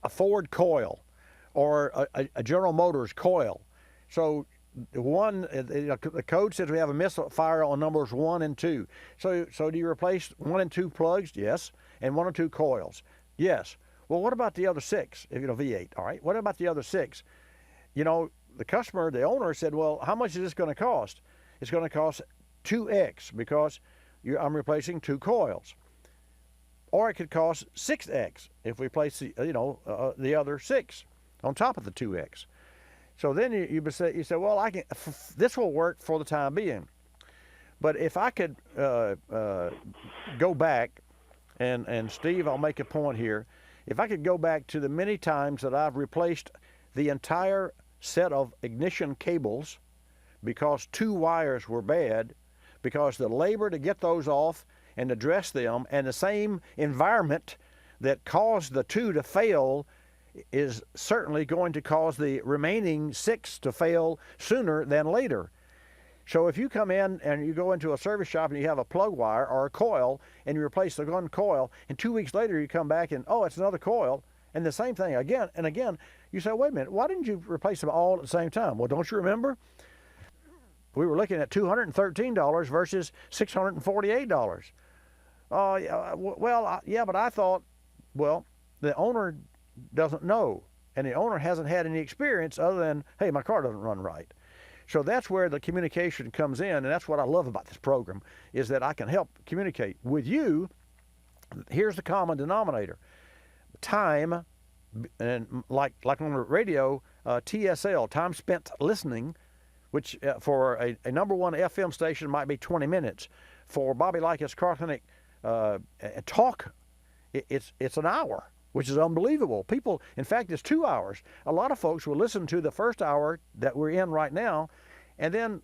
Ford coil or a General Motors coil. So the code says we have a misfire on numbers 1 and 2. So do you replace 1 and 2 plugs? Yes. And 1 and 2 coils? Yes. Well, what about the other 6? V8, all right. What about the other 6? The customer, the owner said, well, how much is this going to cost? It's going to cost 2x because I'm replacing 2 coils. Or it could cost 6x if we place the other 6 on top of the 2x. So then you say, well, this will work for the time being. But if I could go back and Steve, I'll make a point here. If I could go back to the many times that I've replaced the entire set of ignition cables because 2 wires were bad, because the labor to get those off and address them, and the same environment that caused the 2 to fail is certainly going to cause the remaining 6 to fail sooner than later. So if you come in and you go into a service shop and you have a plug wire or a coil and you replace the one coil, and 2 weeks later you come back and, oh, it's another coil, and the same thing again and again, you say, wait a minute, why didn't you replace them all at the same time? Well, don't you remember? We were looking at $213 versus $648. Yeah, but I thought, well, the owner doesn't know, and the owner hasn't had any experience other than, hey, my car doesn't run right. So that's where the communication comes in, and that's what I love about this program, is that I can help communicate with you. Here's the common denominator. Time, and like on the radio, TSL, time spent listening, which for a number 1 FM station might be 20 minutes. For Bobby Likis Car Clinic talk, it's an hour, which is unbelievable. People, in fact, it's 2 hours. A lot of folks will listen to the first hour that we're in right now, and then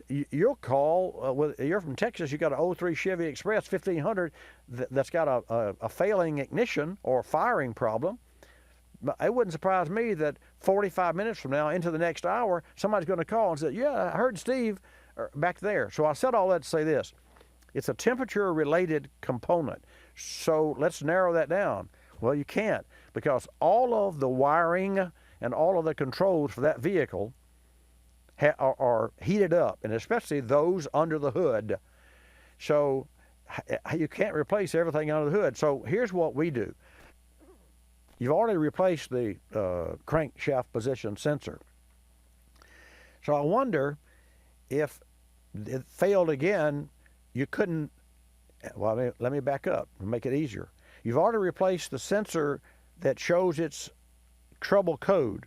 you'll call, you're from Texas, you got an 03 Chevy Express 1500 that's got a failing ignition or firing problem. But it wouldn't surprise me that 45 minutes from now into the next hour, somebody's going to call and say, yeah, I heard Steve back there. So I said all that to say this. It's a temperature-related component. So let's narrow that down. Well, you can't, because all of the wiring and all of the controls for that vehicle are heated up, and especially those under the hood. So you can't replace everything under the hood. So here's what we do. You've already replaced the crankshaft position sensor. So I wonder if it failed again, you couldn't, well, let me back up and make it easier. You've already replaced the sensor that shows its trouble code,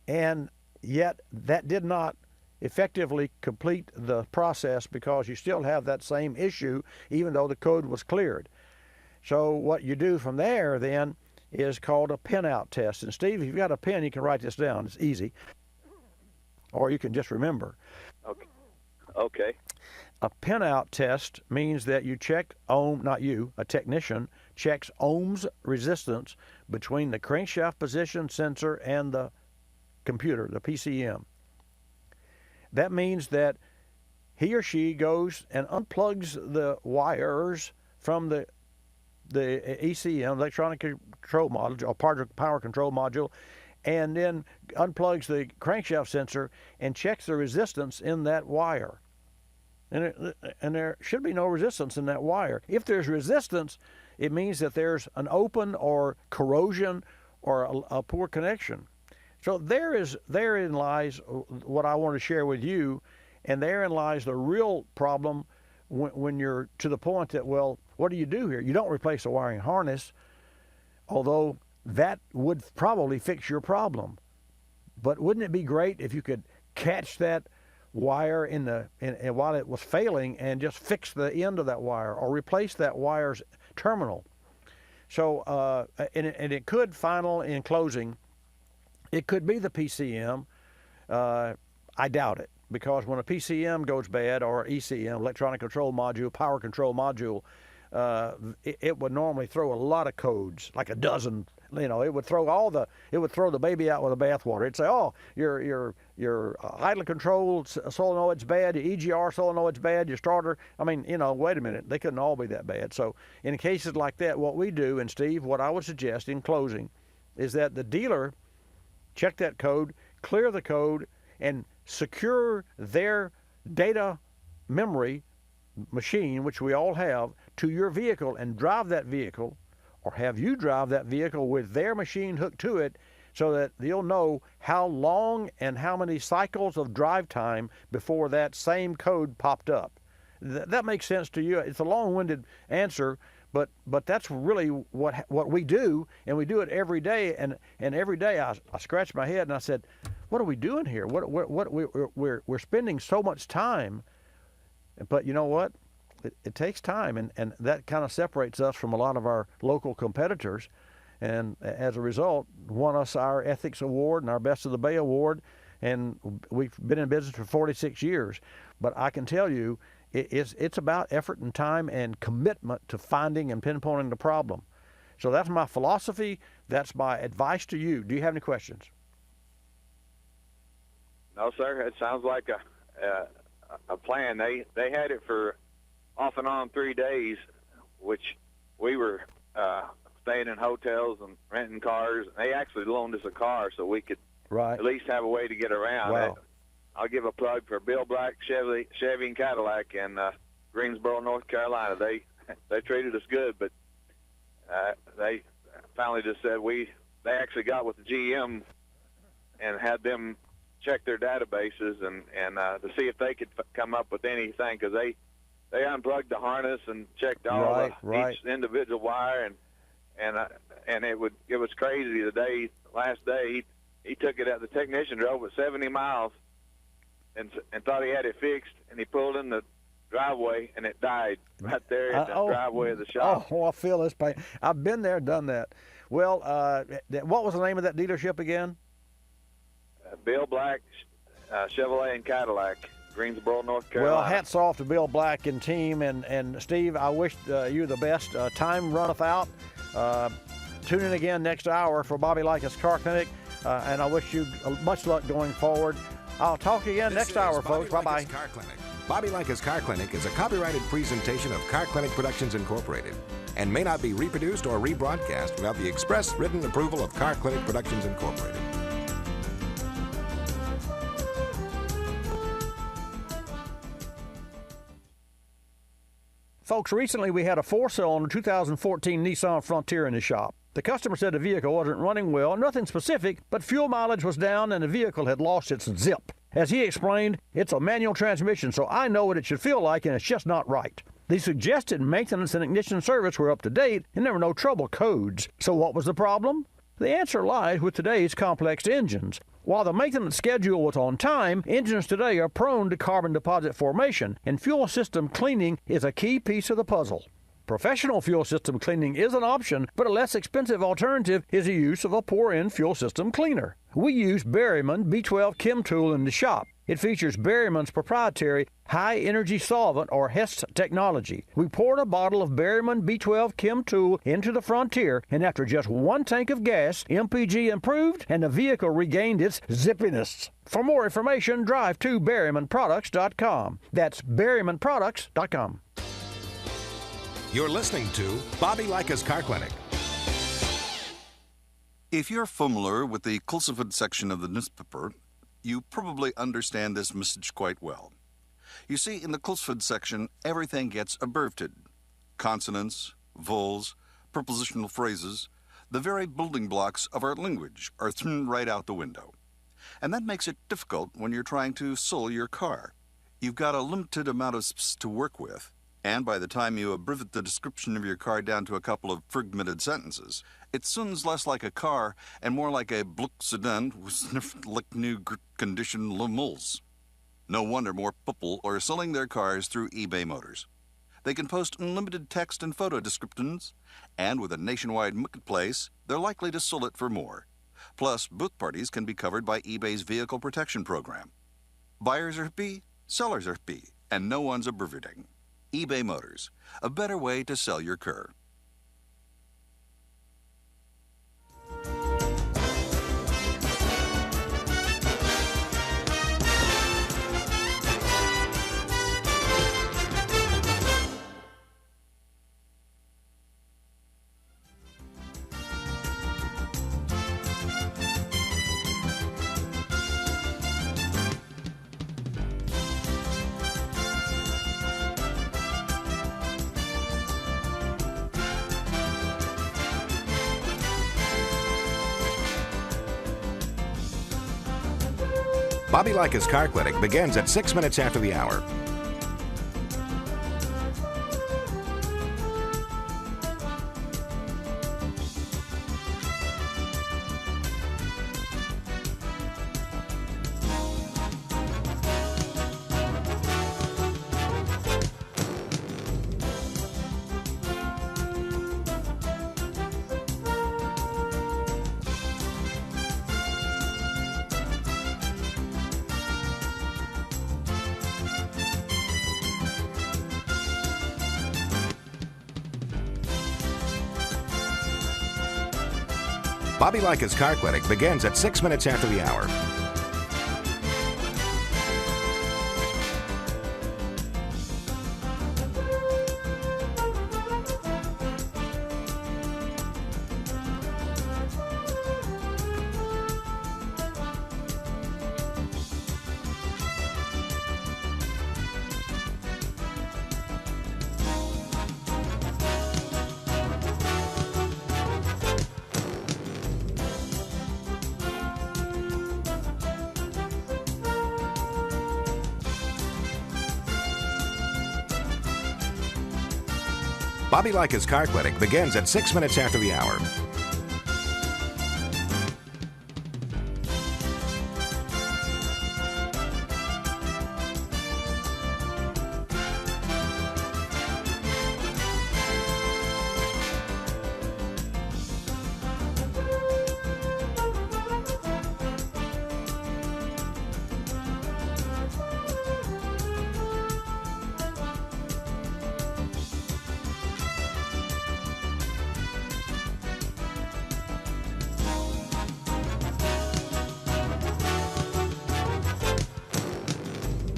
and yet that did not effectively complete the process because you still have that same issue even though the code was cleared. So what you do from there then is called a pinout test. And Steve, if you've got a pen, you can write this down. It's easy. Or you can just remember. Okay. A pinout test means that you check ohm, not you, a technician, checks ohms resistance between the crankshaft position sensor and the computer, the PCM. That means that he or she goes and unplugs the wires from the ECM, electronic control module, or power control module, and then unplugs the crankshaft sensor and checks the resistance in that wire. And there should be no resistance in that wire. If there's resistance, it means that there's an open or corrosion or a poor connection. So therein lies what I want to share with you, and therein lies the real problem when you're to the point that, well, what do you do here? You don't replace the wiring harness, although that would probably fix your problem. But wouldn't it be great if you could catch that wire while it was failing and just fix the end of that wire or replace that wire's terminal? So, and it could, in closing, it could be the PCM. I doubt it, because when a PCM goes bad, or ECM, electronic control module, power control module, it would normally throw a lot of codes, like a dozen. It would throw the baby out with the bathwater. It'd say, oh, your idle control solenoid's bad, your EGR solenoid's bad, your starter. I mean, wait a minute, they couldn't all be that bad. So in cases like that, what we do, and Steve, what I would suggest in closing, is that the dealer check that code, clear the code, and secure their data memory machine, which we all have, to your vehicle, and drive that vehicle, or have you drive that vehicle with their machine hooked to it, so that you'll know how long and how many cycles of drive time before that same code popped up. That makes sense to you? It's a long-winded answer, but that's really what we do, and we do it every day. And every day I scratch my head and I said, what are we doing here? We're spending so much time, but you know what? it takes time, and that kind of separates us from a lot of our local competitors. And as a result, won us our Ethics Award and our Best of the Bay Award, and we've been in business for 46 years. But I can tell you, it's about effort and time and commitment to finding and pinpointing the problem. So that's my philosophy. That's my advice to you. Do you have any questions? No, sir. It sounds like a plan. They had it for off and on 3 days, which we were staying in hotels and renting cars. They actually loaned us a car so we could at least have a way to get around. Wow. I'll give a plug for Bill Black Chevy and Cadillac in Greensboro, North Carolina. They treated us good, but they finally just said they actually got with the GM and had them check their databases and to see if they could come up with anything, because they unplugged the harness and checked all each individual wire, and it was crazy. Last day he took it out. The technician drove it 70 miles and thought he had it fixed, and he pulled in the driveway and it died right there in the driveway of the shop. Oh, I feel this pain. I've been there, done that. Well, what was the name of that dealership again? Bill Black Chevrolet and Cadillac, Greensboro, North Carolina. Well, hats off to Bill Black and team, and Steve, I wish you the best. Time runneth out. Tune in again next hour for Bobby Likis Car Clinic, and I wish you much luck going forward. I'll talk again next hour, folks. Bye-bye. Car Clinic. Bobby Likis Car Clinic is a copyrighted presentation of Car Clinic Productions Incorporated and may not be reproduced or rebroadcast without the express written approval of Car Clinic Productions Incorporated. Folks, recently we had a for-sale 2014 Nissan Frontier in the shop. The customer said the vehicle wasn't running well, nothing specific, but fuel mileage was down and the vehicle had lost its zip. As he explained, it's a manual transmission, so I know what it should feel like, and it's just not right. The suggested maintenance and ignition service were up to date, and there were no trouble codes. So what was the problem? The answer lies with today's complex engines. While the maintenance schedule was on time, engines today are prone to carbon deposit formation, and fuel system cleaning is a key piece of the puzzle. Professional fuel system cleaning is an option, but a less expensive alternative is the use of a pour-in fuel system cleaner. We use Berryman B12 Chem Tool in the shop. It features Berryman's proprietary high-energy solvent, or HEST technology. We poured a bottle of Berryman B12 Chem Tool into the Frontier, and after just one tank of gas, MPG improved and the vehicle regained its zippiness. For more information, drive to BerrymanProducts.com. That's BerrymanProducts.com. You're listening to Bobby Likis Car Clinic. If you're familiar with the Kulseford section of the newspaper, you probably understand this message quite well. You see, in the Kulseford section, everything gets abbreviated. Consonants, vowels, prepositional phrases, the very building blocks of our language are thrown right out the window. And that makes it difficult when you're trying to sell your car. You've got a limited amount of space to work with. And by the time you abbreviate the description of your car down to a couple of fragmented sentences, it sounds less like a car and more like a Bluck sedan with sniffed like new condition lemals. No wonder more people are selling their cars through eBay Motors. They can post unlimited text and photo descriptions, and with a nationwide marketplace, they're likely to sell it for more. Plus, both parties can be covered by eBay's Vehicle Protection Program. Buyers are happy, sellers are happy, and no one's abbreviating. eBay Motors, a better way to sell your car. Bobby Likis Car Clinic begins at 6 minutes after the hour. Bobby Likis Car Clinic begins at 6 minutes after the hour. Bobby Likis Car Clinic begins at 6 minutes after the hour.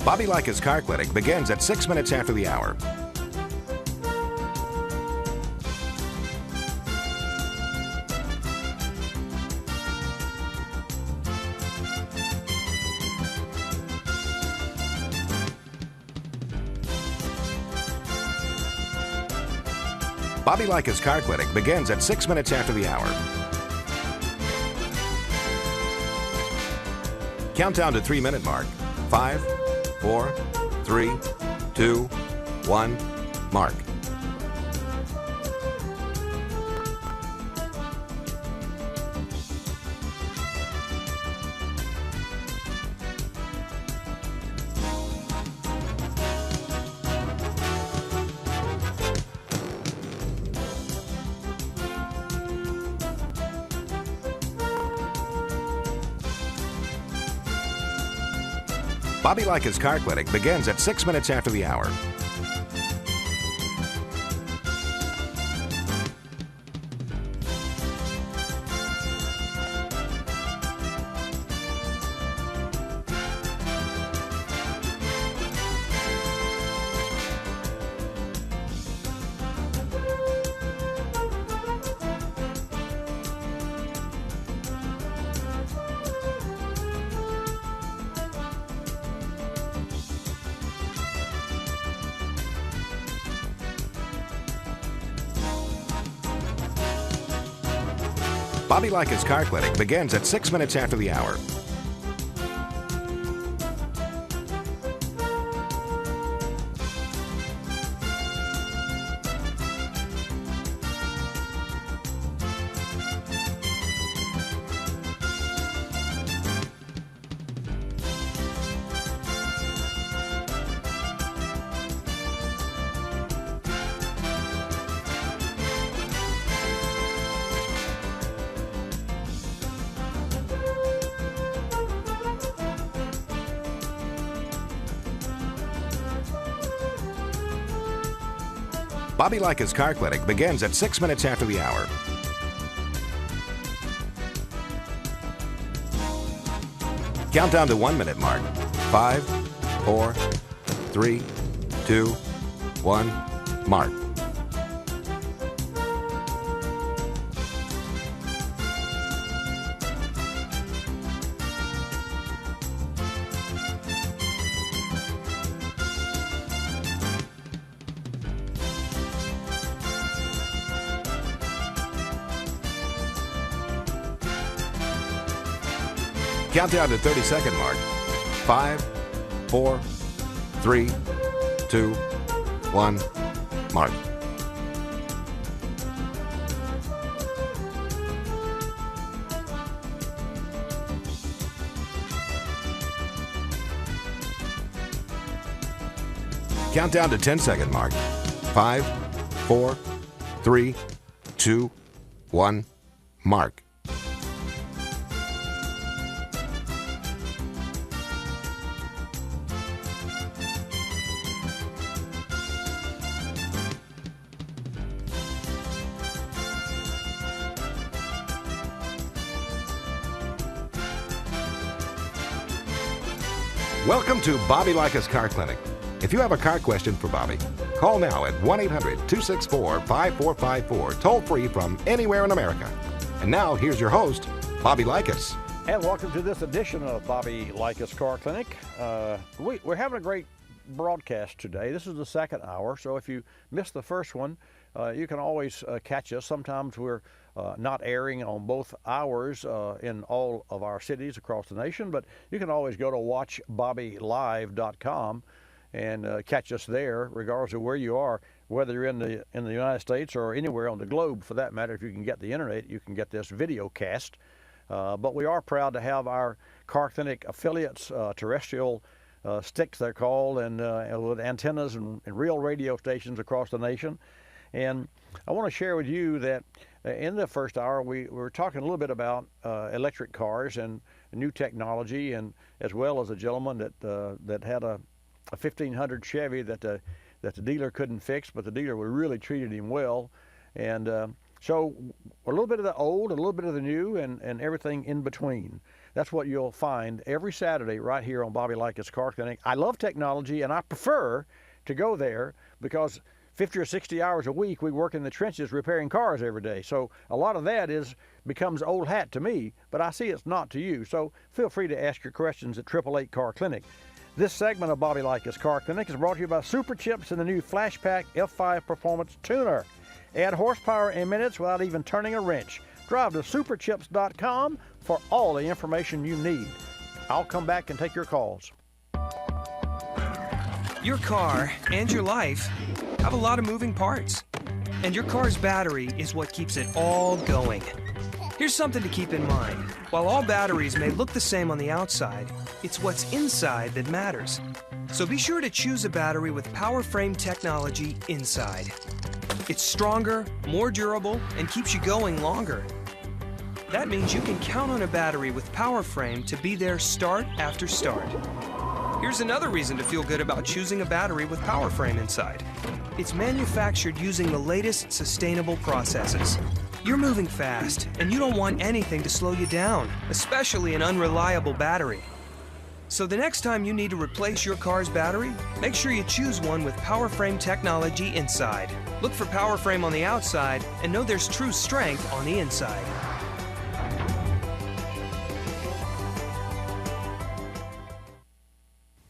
Bobby Likis Car Clinic begins at 6 minutes after the hour. Bobby Likis Car Clinic begins at 6 minutes after the hour. Countdown to 3-minute mark. 5, 4, 3, 2, 1, mark. Bobby Likis Car Clinic begins at 6 minutes after the hour. Bobby Likis Car Clinic begins at 6 minutes after the hour. Bobby Likis Car Clinic begins at 6 minutes after the hour. Countdown to 1-minute mark. 5, 4, 3, 2, 1, mark. Countdown to 30-second mark. 5, 4, 3, 2, 1, mark. Countdown to 10-second mark. 5, 4, 3, 2, 1, mark. Welcome to Bobby Likis Car Clinic. If you have a car question for Bobby, call now at 1-800-264-5454, toll free from anywhere in America. And now, here's your host, Bobby Likis. And welcome to this edition of Bobby Likis Car Clinic. We're having a great broadcast today. This is the second hour, so if you missed the first one, you can always catch us. Sometimes we're not airing on both hours in all of our cities across the nation, but you can always go to watchbobbylive.com and catch us there, regardless of where you are, whether you're in the United States or anywhere on the globe, for that matter. If you can get the internet, you can get this video cast. But we are proud to have our Car Clinic affiliates, terrestrial sticks they're called, and with antennas and real radio stations across the nation. And I want to share with you that in the first hour we were talking a little bit about electric cars and new technology, and as well as a gentleman that had a 1500 Chevy that the dealer couldn't fix, but the dealer really treated him well. And so a little bit of the old, a little bit of the new, and everything in between. That's what you'll find every Saturday right here on Bobby Likis Car Clinic. I love technology, and I prefer to go there because 50 or 60 hours a week we work in the trenches repairing cars every day. So a lot of that becomes old hat to me, but I see it's not to you. So feel free to ask your questions at 888 Car Clinic. This segment of Bobby Likis Car Clinic is brought to you by Super Chips and the new Flashpack F5 Performance Tuner. Add horsepower in minutes without even turning a wrench. Drive to superchips.com for all the information you need. I'll come back and take your calls. Your car and your life have a lot of moving parts, and your car's battery is what keeps it all going. Here's something to keep in mind. While all batteries may look the same on the outside, it's what's inside that matters. So be sure to choose a battery with power frame technology inside. It's stronger, more durable, and keeps you going longer. That means you can count on a battery with power frame to be there start after start. Here's another reason to feel good about choosing a battery with power frame inside. It's manufactured using the latest sustainable processes. You're moving fast, and you don't want anything to slow you down, especially an unreliable battery. So the next time you need to replace your car's battery, make sure you choose one with power frame technology inside. Look for power frame on the outside and know there's true strength on the inside.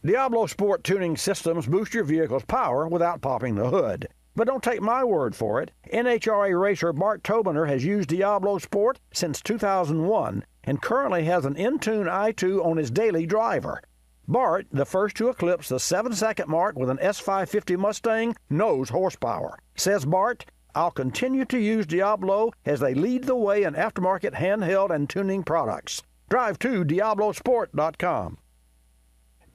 Diablosport Tuning systems boost your vehicle's power without popping the hood. But don't take my word for it. NHRA racer Bart Tobiner has used Diablosport since 2001 and currently has an Intune i2 on his daily driver. Bart, the first to eclipse the 7-second mark with an S550 Mustang, knows horsepower. Says Bart, I'll continue to use Diablo as they lead the way in aftermarket handheld and tuning products. Drive to Diablosport.com.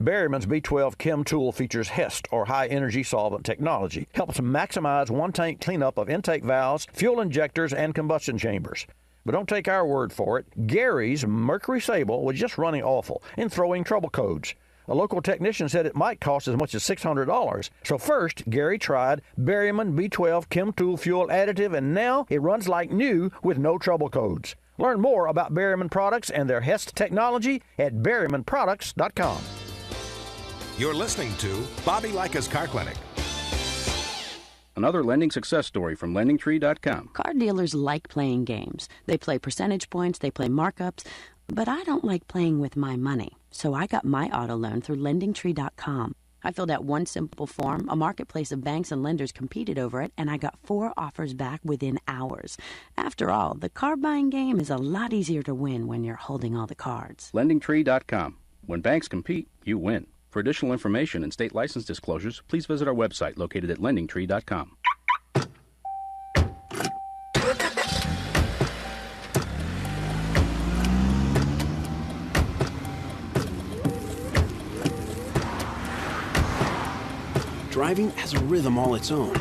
Berryman's B12 Chem Tool features HEST, or high-energy solvent technology. Helps maximize one-tank cleanup of intake valves, fuel injectors, and combustion chambers. But don't take our word for it. Gary's Mercury Sable was just running awful and throwing trouble codes. A local technician said it might cost as much as $600. So first, Gary tried Berryman B12 Chem Tool Fuel Additive, and now it runs like new with no trouble codes. Learn more about Berryman products and their HEST technology at berrymanproducts.com. You're listening to Bobby Likis Car Clinic. Another lending success story from LendingTree.com. Car dealers like playing games. They play percentage points, they play markups, but I don't like playing with my money. So I got my auto loan through LendingTree.com. I filled out one simple form, a marketplace of banks and lenders competed over it, and I got 4 offers back within hours. After all, the car buying game is a lot easier to win when you're holding all the cards. LendingTree.com. When banks compete, you win. For additional information and state license disclosures, please visit our website located at LendingTree.com. Driving has a rhythm all its own.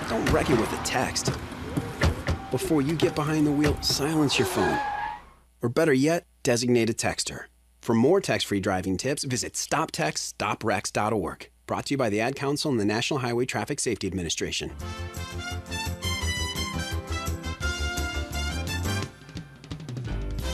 Don't wreck it with a text. Before you get behind the wheel, silence your phone. Or better yet, designate a texter. For more text-free driving tips, visit StopTextStopWrecks.org. Brought to you by the Ad Council and the National Highway Traffic Safety Administration.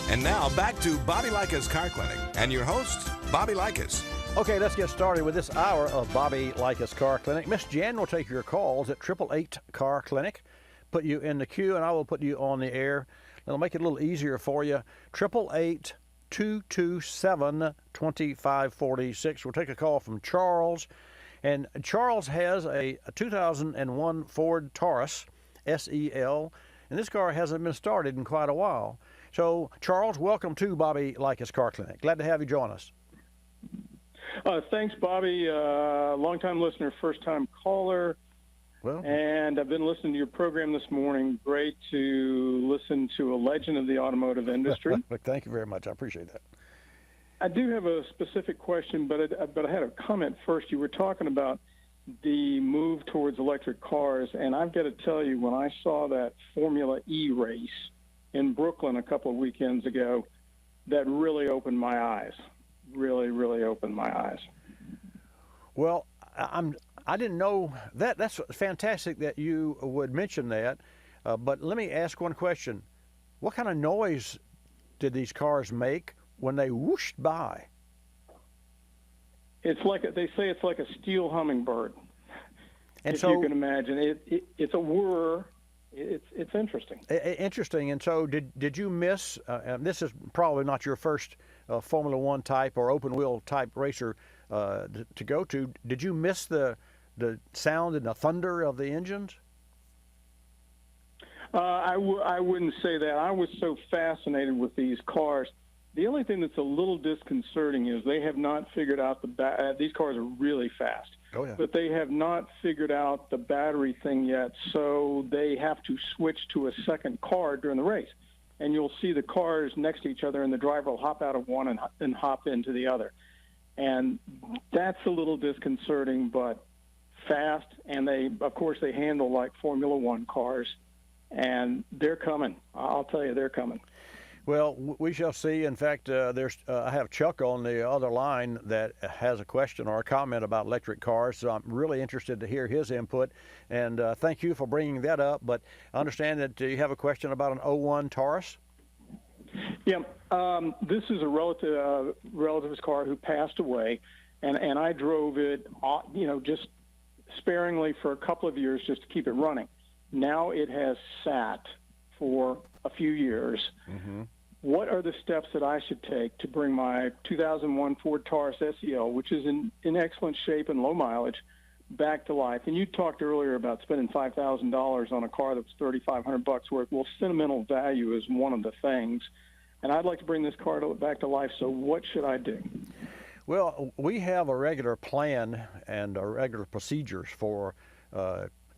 And now back to Bobby Likis Car Clinic and your host, Bobby Likis, Okay, let's get started with this hour of Bobby Likis Car Clinic. Miss Jan will take your calls at 888 Car Clinic. Put you in the queue, and I will put you on the air. It'll make it a little easier for you. 888-227-2546. We'll take a call from Charles. And Charles has a 2001 Ford Taurus SEL, and this car hasn't been started in quite a while. So, Charles, welcome to Bobby Likis Car Clinic. Glad to have you join us. Thanks, Bobby. Long-time listener, first-time caller. Well, and I've been listening to your program this morning. Great to listen to a legend of the automotive industry. Thank you very much. I appreciate that. I do have a specific question, but I had a comment first. You were talking about the move towards electric cars, and I've got to tell you, when I saw that Formula E race in Brooklyn a couple of weekends ago, that really opened my eyes. Really opened my eyes. Well, I didn't know that. That's fantastic that you would mention that. But let me ask one question. What kind of noise did these cars make when they whooshed by? It's like they say it's like a steel hummingbird. And if so you can imagine, it's a whir. It's interesting. Interesting. And so did you miss? This is probably not your first Formula One type or open wheel type racer to go to. Did you miss the sound and the thunder of the engines? I wouldn't say that. I was so fascinated with these cars. The only thing that's a little disconcerting is they have not figured out these cars are really fast. Oh, yeah. But they have not figured out the battery thing yet, so they have to switch to a second car during the race. And you'll see the cars next to each other, and the driver will hop out of one and hop into the other. And that's a little disconcerting, but fast. And of course, they handle like Formula One cars, and they're coming. I'll tell you, they're coming. Well, we shall see. In fact, I have Chuck on the other line that has a question or a comment about electric cars, so I'm really interested to hear his input. And thank you for bringing that up. But I understand that you have a question about an 01 Taurus? Yeah, this is a relative's car who passed away, and I drove it, just sparingly for a couple of years just to keep it running. Now it has sat for a few years. Mm-hmm. What are the steps that I should take to bring my 2001 Ford Taurus SEL, which is in excellent shape and low mileage, back to life? And you talked earlier about spending $5,000 on a car that was $3,500 worth. Well, sentimental value is one of the things. And I'd like to bring this car back to life, so what should I do? Well, we have a regular plan and regular procedures for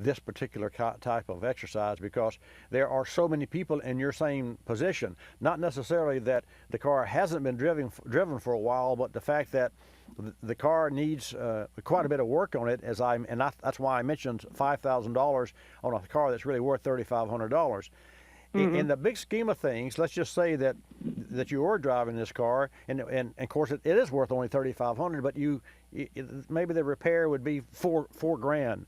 this particular type of exercise, because there are so many people in your same position. Not necessarily that the car hasn't been driven for a while, but the fact that the car needs quite a bit of work on it. That's why I mentioned $5,000 on a car that's really worth $3,500. Mm-hmm. In the big scheme of things, let's just say that you were driving this car, and of course it is worth only $3,500, but maybe the repair would be $4,000.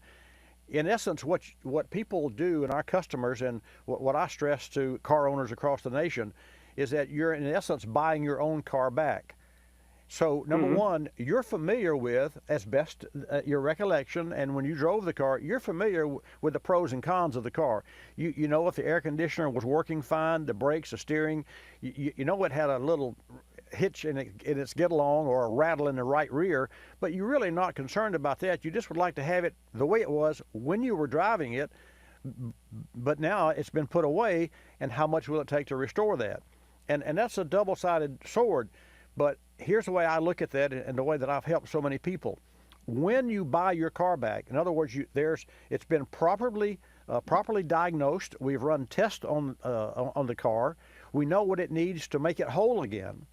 In essence, what people do and our customers, and what I stress to car owners across the nation, is that you're in essence buying your own car back. So number Mm-hmm. one, you're familiar with, as best your recollection, and when you drove the car, you're familiar with the pros and cons of the car. You know if the air conditioner was working fine, the brakes, the steering. You know it had a little hitch in its get along or a rattle in the right rear, but you're really not concerned about that. You just would like to have it the way it was when you were driving it, but now it's been put away, and how much will it take to restore that? And that's a double-sided sword. But here's the way I look at that, and the way that I've helped so many people. When you buy your car back, in other words, it's been properly diagnosed. We've run tests on the car. We know what it needs to make it whole again.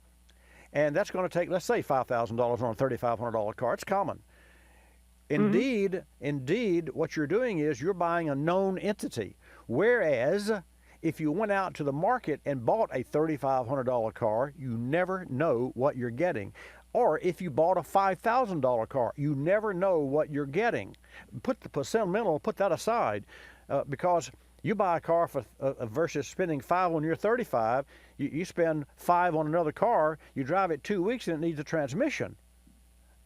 And that's going to take, let's say, $5,000 on a $3,500 car. It's common. Indeed, what you're doing is you're buying a known entity. Whereas if you went out to the market and bought a $3,500 car, you never know what you're getting. Or if you bought a $5,000 car, you never know what you're getting. Put that aside, because you buy a car versus spending $5 on your 35, you spend $5 on another car, you drive it 2 weeks and it needs a transmission.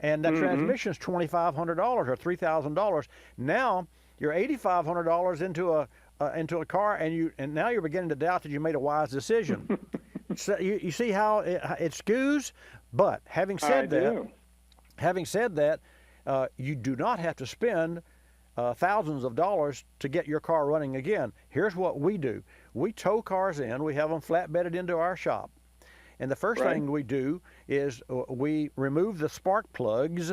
And that transmission is $2,500 or $3,000. Now you're $8,500 into a car, and now you're beginning to doubt that you made a wise decision. So you see how it skews. But having said that, you do not have to spend thousands of dollars to get your car running again. Here's what we do: we tow cars in. We have them flatbedded into our shop. And the first thing we do is we remove the spark plugs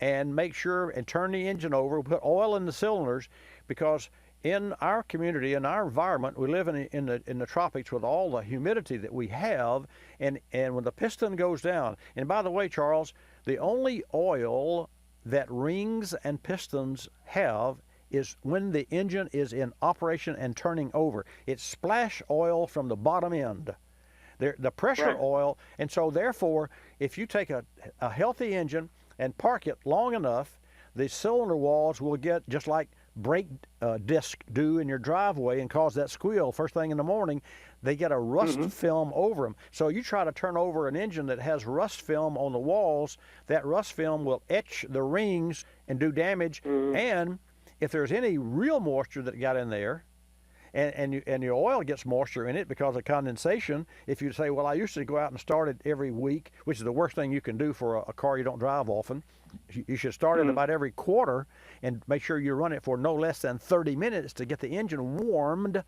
and make sure and turn the engine over. We put oil in the cylinders, because in our community, in our environment, we live in the tropics with all the humidity that we have, and when the piston goes down, and by the way, Charles, the only oil that rings and pistons have is when the engine is in operation and turning over. It's splash oil from the bottom end. The pressure oil, and so therefore, if you take a healthy engine and park it long enough, the cylinder walls will get just like brake discs do in your driveway and cause that squeal first thing in the morning. They get a rust film over them. So you try to turn over an engine that has rust film on the walls, that rust film will etch the rings and do damage. And if there's any real moisture that got in there, and your oil gets moisture in it because of condensation, if you say, well, I used to go out and start it every week, which is the worst thing you can do for a car you don't drive often. You should start it about every quarter and make sure you run it for no less than 30 minutes to get the engine warmed,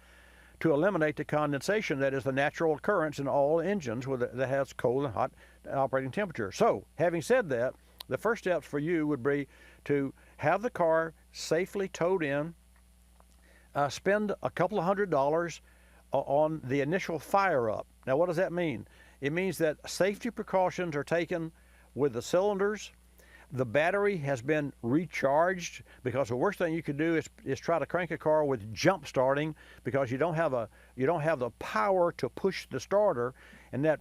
to eliminate the condensation that is the natural occurrence in all engines that has cold and hot operating temperature. So, having said that, the first steps for you would be to have the car safely towed in, spend a couple of $100s on the initial fire up. Now, what does that mean? It means that safety precautions are taken with the cylinders. The battery has been recharged, because the worst thing you could do is try to crank a car with jump starting, because you don't have the power to push the starter, and that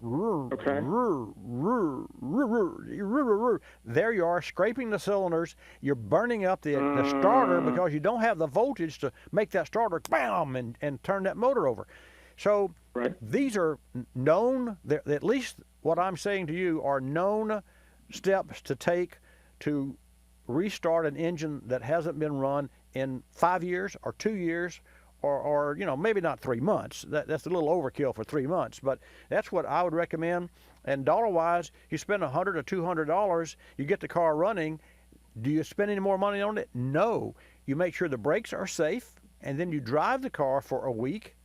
there you are scraping the cylinders. You're burning up the starter because you don't have the voltage to make that starter bam and turn that motor over. So these are known, at least what I'm saying to you are known steps to take to restart an engine that hasn't been run in 5 years or 2 years or maybe not 3 months. That's a little overkill for 3 months, but that's what I would recommend. And dollar-wise, you spend $100 or $200, you get the car running. Do you spend any more money on it? No. You make sure the brakes are safe, and then you drive the car for a week,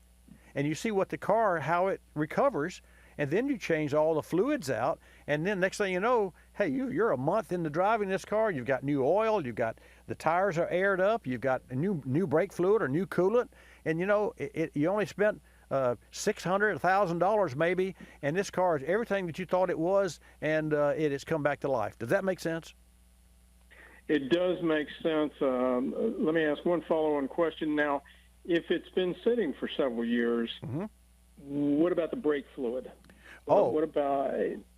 and you see how it recovers, and then you change all the fluids out, and then next thing you know, hey, you're a month into driving this car. You've got new oil, you've got the tires are aired up, you've got a new brake fluid or new coolant, and you only spent $600, $1,000 maybe, and this car is everything that you thought it was, and it has come back to life. Does that make sense? It does make sense. Let me ask one follow-on question now. If it's been sitting for several years, what about the brake fluid? What about?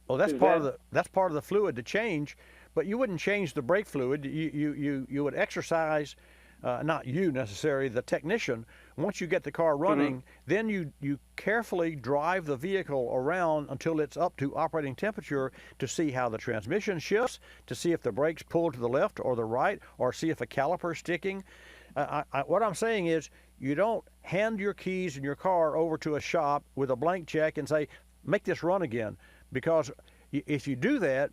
Oh, that's part of the fluid to change, but you wouldn't change the brake fluid. You would exercise, not you necessarily, the technician. Once you get the car running, then you carefully drive the vehicle around until it's up to operating temperature to see how the transmission shifts, to see if the brakes pull to the left or the right, or see if a caliper is sticking. What I'm saying is, you don't hand your keys in your car over to a shop with a blank check and say, make this run again. Because if you do that,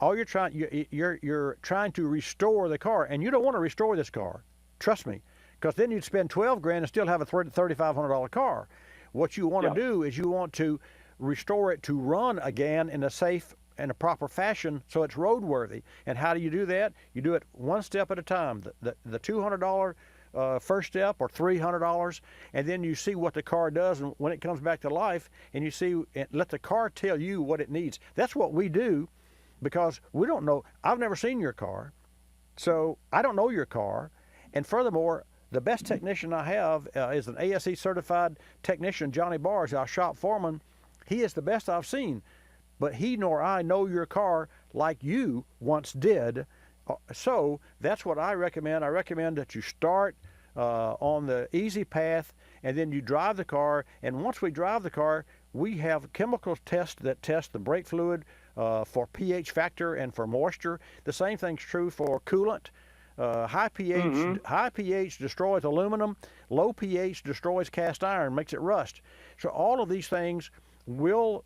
you're trying to restore the car, and you don't want to restore this car. Trust me, because then you'd spend $12,000 and still have a $3,500 car. What you want to do is you want to restore it to run again in a safe and a proper fashion, so it's roadworthy. And how do you do that? You do it one step at a time. The $200 first step, or $300, and then you see what the car does and when it comes back to life, and you see, let the car tell you what it needs. That's what we do, because we don't know. I've never seen your car, so I don't know your car. And furthermore, the best technician I have is an ASE certified technician, Johnny Bars, our shop foreman. He is the best I've seen, but he nor I know your car like you once did. So that's what I recommend. I recommend that you start on the easy path, and then you drive the car. And once we drive the car, we have chemical tests that test the brake fluid, for pH factor and for moisture. The same thing's true for coolant. High pH destroys aluminum. Low pH destroys cast iron, makes it rust. So all of these things will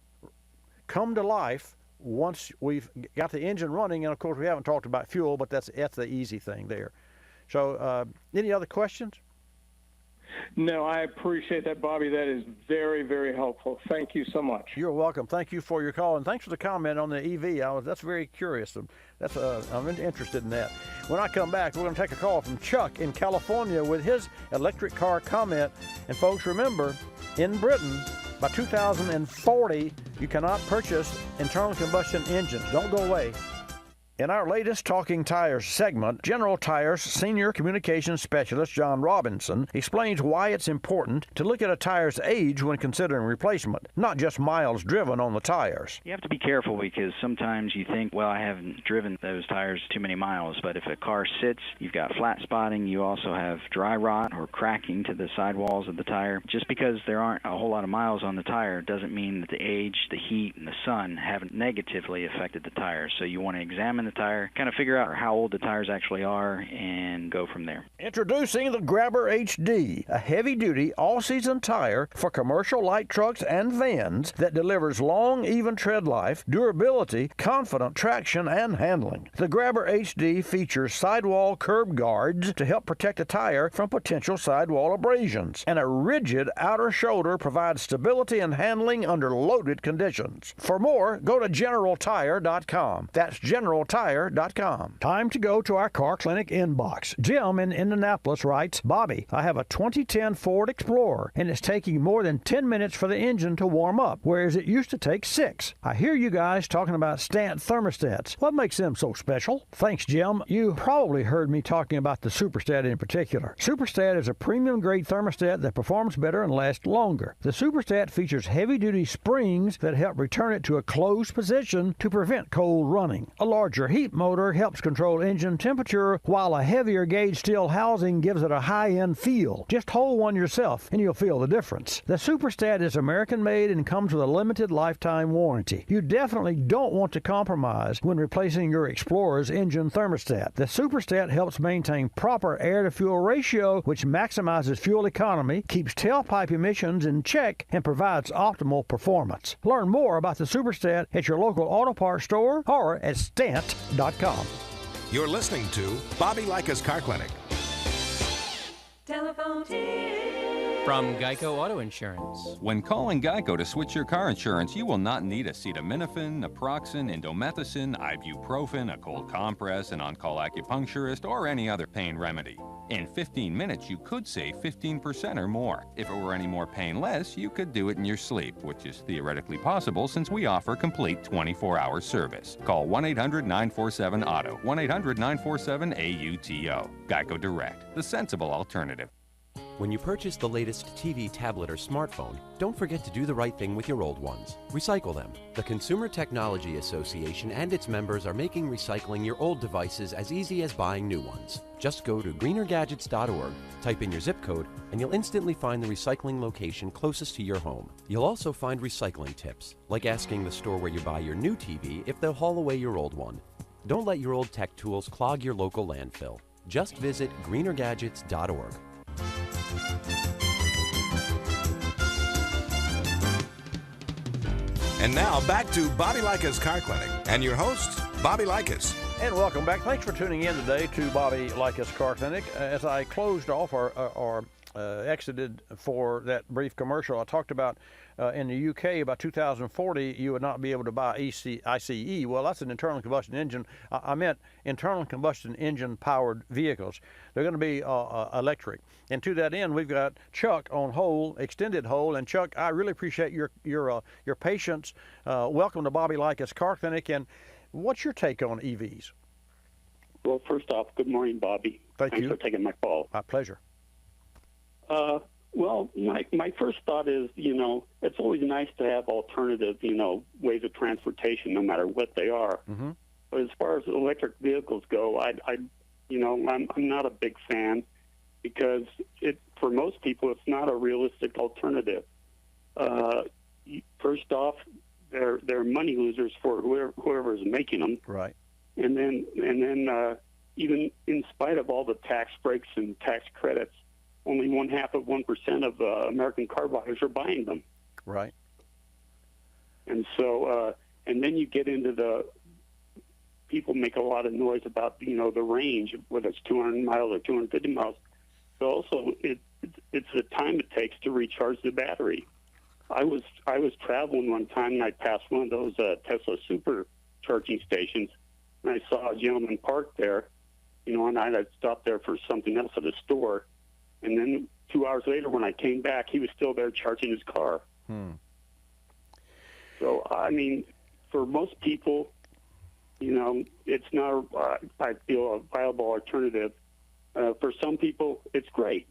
come to life once we've got the engine running. And of course, we haven't talked about fuel, but that's the easy thing there. So any other questions? No, I appreciate that, Bobby. That is very, very helpful. Thank you so much. You're welcome. Thank you for your call, and thanks for the comment on the EV. That's very curious. I'm interested in that. When I come back, we're going to take a call from Chuck in California with his electric car comment. And folks, remember, in Britain, by 2040, you cannot purchase internal combustion engines. Don't go away. In our latest Talking Tires segment, General Tires Senior Communications Specialist John Robinson explains why it's important to look at a tire's age when considering replacement, not just miles driven on the tires. You have to be careful because sometimes you think, well, I haven't driven those tires too many miles, but if a car sits, you've got flat spotting, you also have dry rot or cracking to the sidewalls of the tire. Just because there aren't a whole lot of miles on the tire doesn't mean that the age, the heat, and the sun haven't negatively affected the tire. So you want to examine the tire, kind of figure out how old the tires actually are, and go from there. Introducing the Grabber HD, a heavy-duty, all-season tire for commercial light trucks and vans that delivers long, even tread life, durability, confident traction, and handling. The Grabber HD features sidewall curb guards to help protect the tire from potential sidewall abrasions, and a rigid outer shoulder provides stability and handling under loaded conditions. For more, go to GeneralTire.com. That's GeneralTire.com. Time to go to our car clinic inbox. Jim in Indianapolis writes, Bobby, I have a 2010 Ford Explorer, and it's taking more than 10 minutes for the engine to warm up, whereas it used to take 6. I hear you guys talking about Stant thermostats. What makes them so special? Thanks, Jim. You probably heard me talking about the Superstat in particular. Superstat is a premium-grade thermostat that performs better and lasts longer. The Superstat features heavy-duty springs that help return it to a closed position to prevent cold running. A larger heat motor helps control engine temperature, while a heavier gauge steel housing gives it a high-end feel. Just hold one yourself and you'll feel the difference. The Superstat is American-made and comes with a limited lifetime warranty. You definitely don't want to compromise when replacing your Explorer's engine thermostat. The Superstat helps maintain proper air-to-fuel ratio, which maximizes fuel economy, keeps tailpipe emissions in check, and provides optimal performance. Learn more about the Superstat at your local auto parts store or at Stant.com. You're listening to Bobby Likis Car Clinic. Telephone tip. From Geico Auto Insurance. When calling Geico to switch your car insurance, you will not need acetaminophen, naproxen, indomethacin, ibuprofen, a cold compress, an on-call acupuncturist, or any other pain remedy. In 15 minutes, you could save 15% or more. If it were any more painless, you could do it in your sleep, which is theoretically possible since we offer complete 24-hour service. Call 1-800-947-AUTO, 1-800-947-AUTO. Geico Direct, the sensible alternative. When you purchase the latest TV, tablet, or smartphone, don't forget to do the right thing with your old ones. Recycle them. The Consumer Technology Association and its members are making recycling your old devices as easy as buying new ones. Just go to greenergadgets.org, type in your zip code, and you'll instantly find the recycling location closest to your home. You'll also find recycling tips, like asking the store where you buy your new TV if they'll haul away your old one. Don't let your old tech tools clog your local landfill. Just visit greenergadgets.org. And now back to Bobby Likis Car Clinic and your host, Bobby Likis. And welcome back. Thanks for tuning in today to Bobby Likis Car Clinic. As I closed off or exited for that brief commercial, I talked about in the UK, by 2040, you would not be able to buy ICE. Well, that's an internal combustion engine. I meant internal combustion engine powered vehicles. They're going to be electric. And to that end, we've got Chuck on hold, extended hold. And Chuck, I really appreciate your patience. Welcome to Bobby Likis Car Clinic. And what's your take on EVs? Well, first off, good morning, Bobby. Thanks for taking my call. My pleasure. Well, my first thought is, it's always nice to have alternative, ways of transportation, no matter what they are. Mm-hmm. But as far as electric vehicles go, I'm not a big fan because for most people, it's not a realistic alternative. First off, they're money losers for whoever is making them. Right. And then even in spite of all the tax breaks and tax credits, only 0.5% of American car buyers are buying them. Right. And so, and then you get into the people make a lot of noise about the range, whether it's 200 miles or 250 miles. But also, it's the time it takes to recharge the battery. I was traveling one time and I passed one of those Tesla super charging stations, and I saw a gentleman parked there, and I had stopped there for something else at a store, and then 2 hours later when I came back, he was still there charging his car. So, I mean, for most people, it's not, I feel, a viable alternative. For some people, it's great.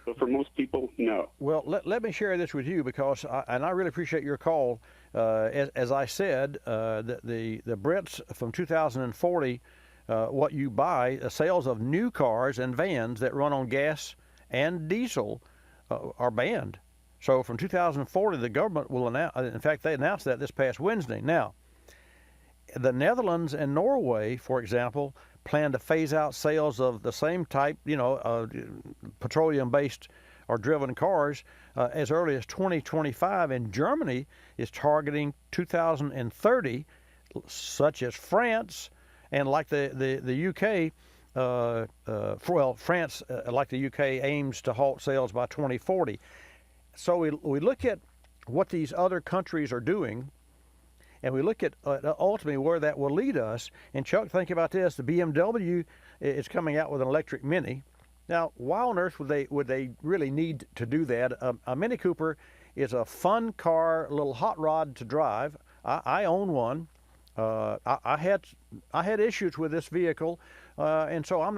But for most people, no. Well, let me share this with you because, I really appreciate your call. As I said, the Brits from 2040, what you buy, sales of new cars and vans that run on gas and diesel are banned. So from 2040, the government will announce, in fact, they announced that this past Wednesday. Now, the Netherlands and Norway, for example, plan to phase out sales of the same type, petroleum-based or driven cars as early as 2025. And Germany is targeting 2030, such as France and like the UK. France, like the UK, aims to halt sales by 2040. So we look at what these other countries are doing, and we look at ultimately where that will lead us. And Chuck, think about this: the BMW is coming out with an electric Mini. Now, why on earth would they really need to do that? A Mini Cooper is a fun car, a little hot rod to drive. I own one. I had issues with this vehicle, and so I'm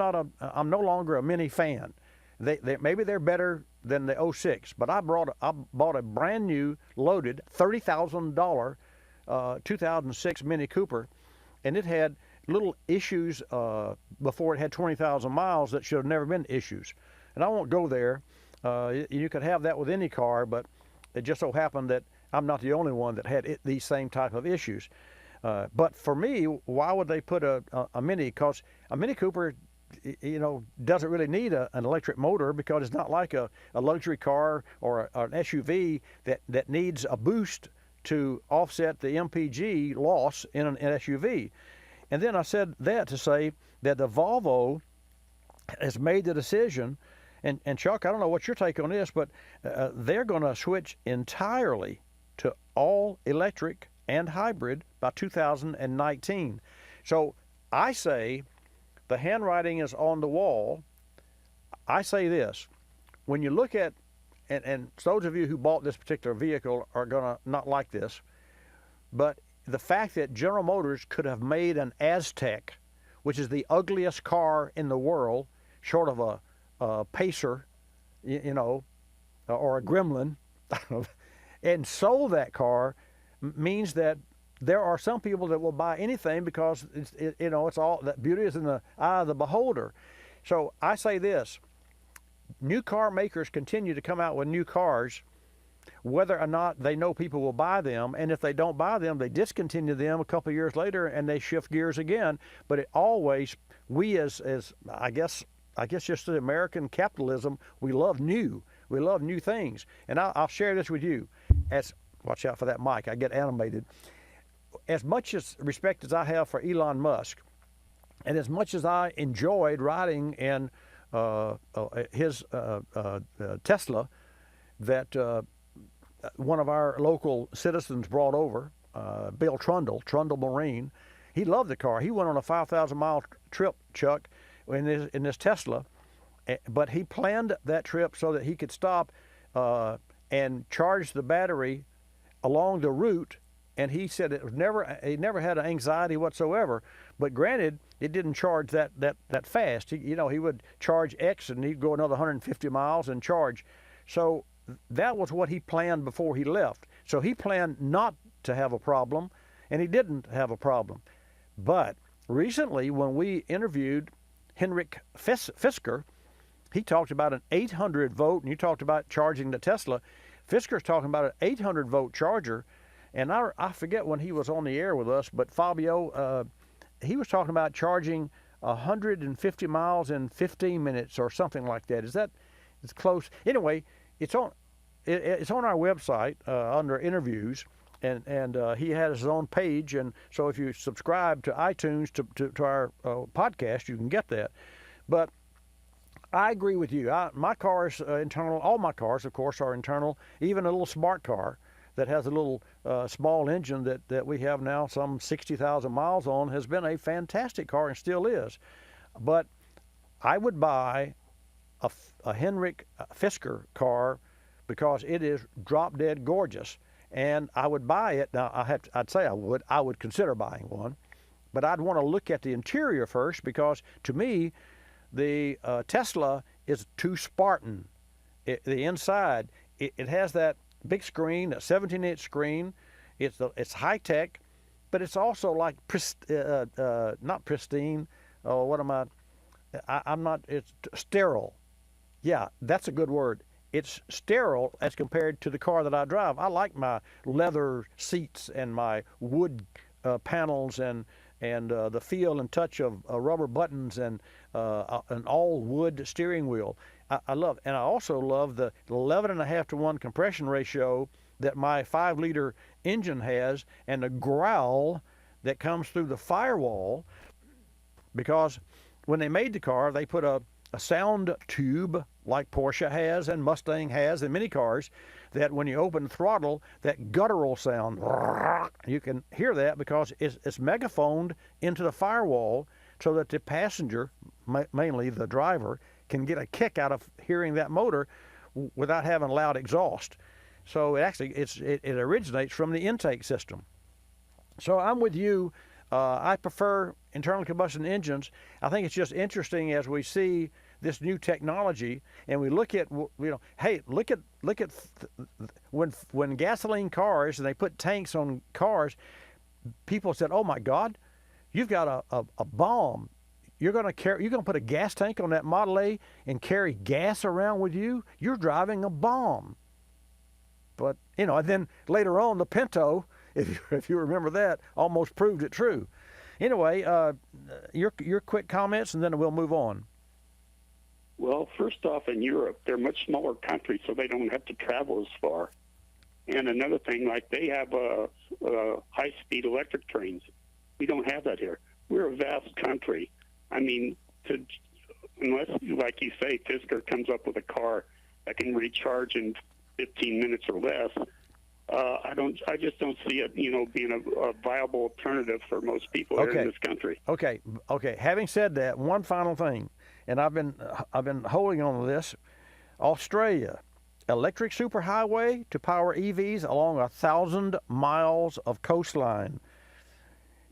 no longer a Mini fan. Maybe they're better than the 06, but I bought a brand new loaded $30,000 2006 Mini Cooper, and it had little issues before it had 20,000 miles that should have never been issues. And I won't go there. You could have that with any car, but it just so happened that I'm not the only one that had these same type of issues. But for me, why would they put a Mini? Because a Mini Cooper, doesn't really need an electric motor, because it's not like a luxury car or an SUV that needs a boost to offset the MPG loss in an SUV. And then I said that to say that the Volvo has made the decision, and Chuck, I don't know what your take on this, but they're going to switch entirely to all electric and hybrid by 2019. So I say the handwriting is on the wall. I say this: when you look at, and those of you who bought this particular vehicle are going to not like this, but the fact that General Motors could have made an Aztek, which is the ugliest car in the world, short of a Pacer, or a Gremlin, and sold that car, means that there are some people that will buy anything because it's all that beauty is in the eye of the beholder. So I say this: new car makers continue to come out with new cars, whether or not they know people will buy them, and if they don't buy them, they discontinue them a couple of years later and they shift gears again. But it always, we as I guess just the American capitalism, we love new things. And I'll share this with you. Watch out for that mic, I get animated. As much as respect as I have for Elon Musk, and as much as I enjoyed riding in his Tesla that one of our local citizens brought over, Bill Trundle Marine, he loved the car. He went on a 5,000-mile trip, Chuck, in this Tesla, but he planned that trip so that he could stop and charge the battery along the route. And he said he never had an anxiety whatsoever. But granted, it didn't charge that fast. He would charge X and he'd go another 150 miles and charge. So that was what he planned before he left. So he planned not to have a problem, and he didn't have a problem. But recently, when we interviewed Henrik Fisker, he talked about an 800 volt, and you talked about charging the Tesla. Fisker's talking about an 800 volt charger. And I forget when he was on the air with us, but Fabio, he was talking about charging 150 miles in 15 minutes or something like that. It's close. Anyway, it's on our website under interviews, and he has his own page. And so if you subscribe to iTunes to our podcast, you can get that. But I agree with you. My car's internal. All my cars, of course, are internal. Even a little smart car that has a little small engine that we have now some 60,000 miles on has been a fantastic car and still is. But I would buy a Henrik Fisker car because it is drop dead gorgeous, and I would buy it. Now I would consider buying one, but I'd want to look at the interior first, because to me the Tesla is too Spartan. The inside, it has that big screen, a 17-inch screen. It's high tech, but it's also like not pristine. Oh, what am I? I'm not. It's sterile. Yeah, that's a good word. It's sterile as compared to the car that I drive. I like my leather seats and my wood panels and the feel and touch of rubber buttons and an all wood steering wheel. I love, and I also love the 11.5 to 1 compression ratio that my 5-liter engine has, and the growl that comes through the firewall, because when they made the car, they put a sound tube like Porsche has and Mustang has and many cars, that when you open the throttle, that guttural sound, you can hear that because it's megaphoned into the firewall, so that the passenger, mainly the driver, can get a kick out of hearing that motor without having loud exhaust. So it originates from the intake system. So I'm with you. I prefer internal combustion engines. I think it's just interesting as we see this new technology, and we look at, hey, look at when gasoline cars, and they put tanks on cars, people said, oh my God, you've got a bomb. You're going to put a gas tank on that Model A and carry gas around with you? You're driving a bomb. But, and then later on, the Pinto, if you remember that, almost proved it true. Anyway, your quick comments, and then we'll move on. Well, first off, in Europe, they're much smaller countries, so they don't have to travel as far. And another thing, like they have high-speed electric trains. We don't have that here. We're a vast country. I mean, unless, like you say, Fisker comes up with a car that can recharge in 15 minutes or less, I just don't see it, being a viable alternative for most people here in this country. Okay. Having said that, one final thing, and I've been holding on to this. Australia, electric superhighway to power EVs along 1,000 miles of coastline.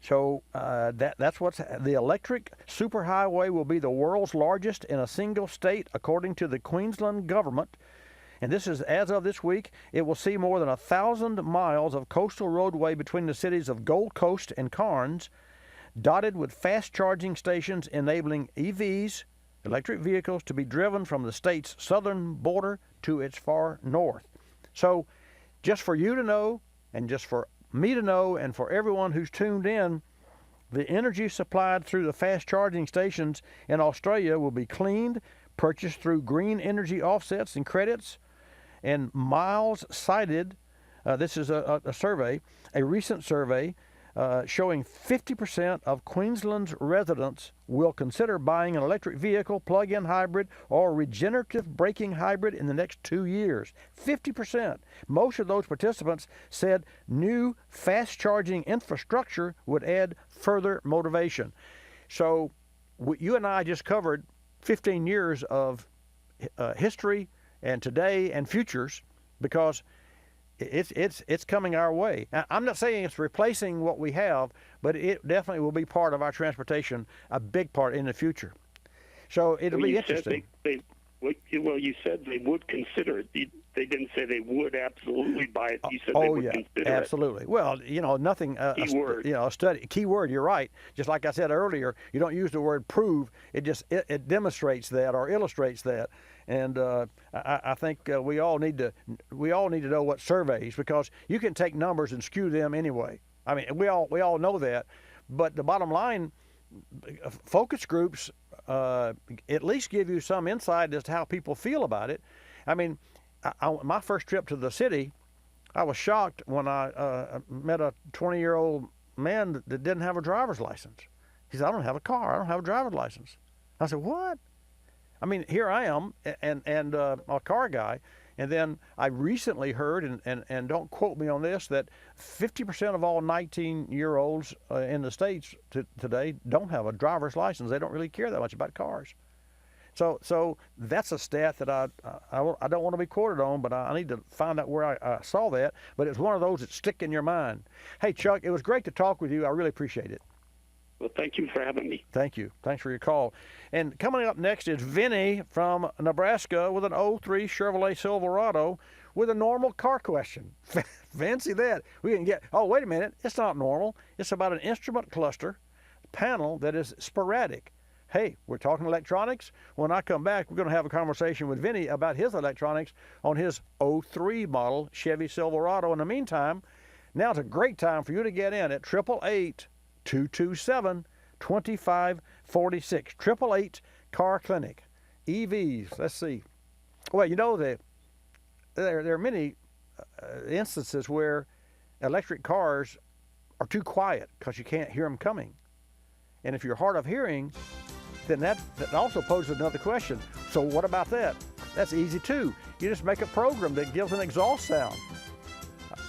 So that's what's the electric superhighway will be the world's largest in a single state, according to the Queensland government. And this is as of this week. It will see more than 1,000 miles of coastal roadway between the cities of Gold Coast and Cairns, dotted with fast charging stations enabling EVs, electric vehicles, to be driven from the state's southern border to its far north. So just for you to know, and just for me to know, and for everyone who's tuned in, the energy supplied through the fast charging stations in Australia will be cleaned, purchased through green energy offsets and credits, and miles cited. This is a survey, a recent survey, showing 50% of Queensland's residents will consider buying an electric vehicle, plug-in hybrid, or regenerative braking hybrid in the next 2 years. 50%. Most of those participants said new fast-charging infrastructure would add further motivation. So you and I just covered 15 years of history and today and futures, because it's coming our way. Now, I'm not saying it's replacing what we have, but it definitely will be part of our transportation, a big part in the future. So it'll be interesting. You said they would consider it. They didn't say they would absolutely buy it. You said Oh, they would yeah, consider absolutely. Well, nothing. Keyword. A study. Keyword. You're right. Just like I said earlier, you don't use the word prove. It just it demonstrates that or illustrates that. And I think we all need to know what surveys, because you can take numbers and skew them anyway. I mean, we all know that. But the bottom line, focus groups at least give you some insight as to how people feel about it. I mean, my first trip to the city, I was shocked when I met a 20-year-old man that didn't have a driver's license. He said, "I don't have a car. I don't have a driver's license." I said, "What?" I mean, here I am, and a car guy, and then I recently heard, and don't quote me on this, that 50% of all 19-year-olds in the States today don't have a driver's license. They don't really care that much about cars. So that's a stat that I don't want to be quoted on, but I need to find out where I saw that. But it's one of those that stick in your mind. Hey, Chuck, it was great to talk with you. I really appreciate it. Well, thank you for having me. Thank you. Thanks for your call. And coming up next is Vinny from Nebraska with an 03 Chevrolet Silverado with a normal car question. Fancy that. We can get, oh, wait a minute. It's not normal. It's about an instrument cluster panel that is sporadic. Hey, we're talking electronics. When I come back, we're going to have a conversation with Vinny about his electronics on his 03 model Chevy Silverado. In the meantime, now it's a great time for you to get in at 888-227-2546. 888 Car Clinic. EVs, let's see. Well, there are many instances where electric cars are too quiet because you can't hear them coming. And if you're hard of hearing, then that also poses another question. So what about that? That's easy too. You just make a program that gives an exhaust sound.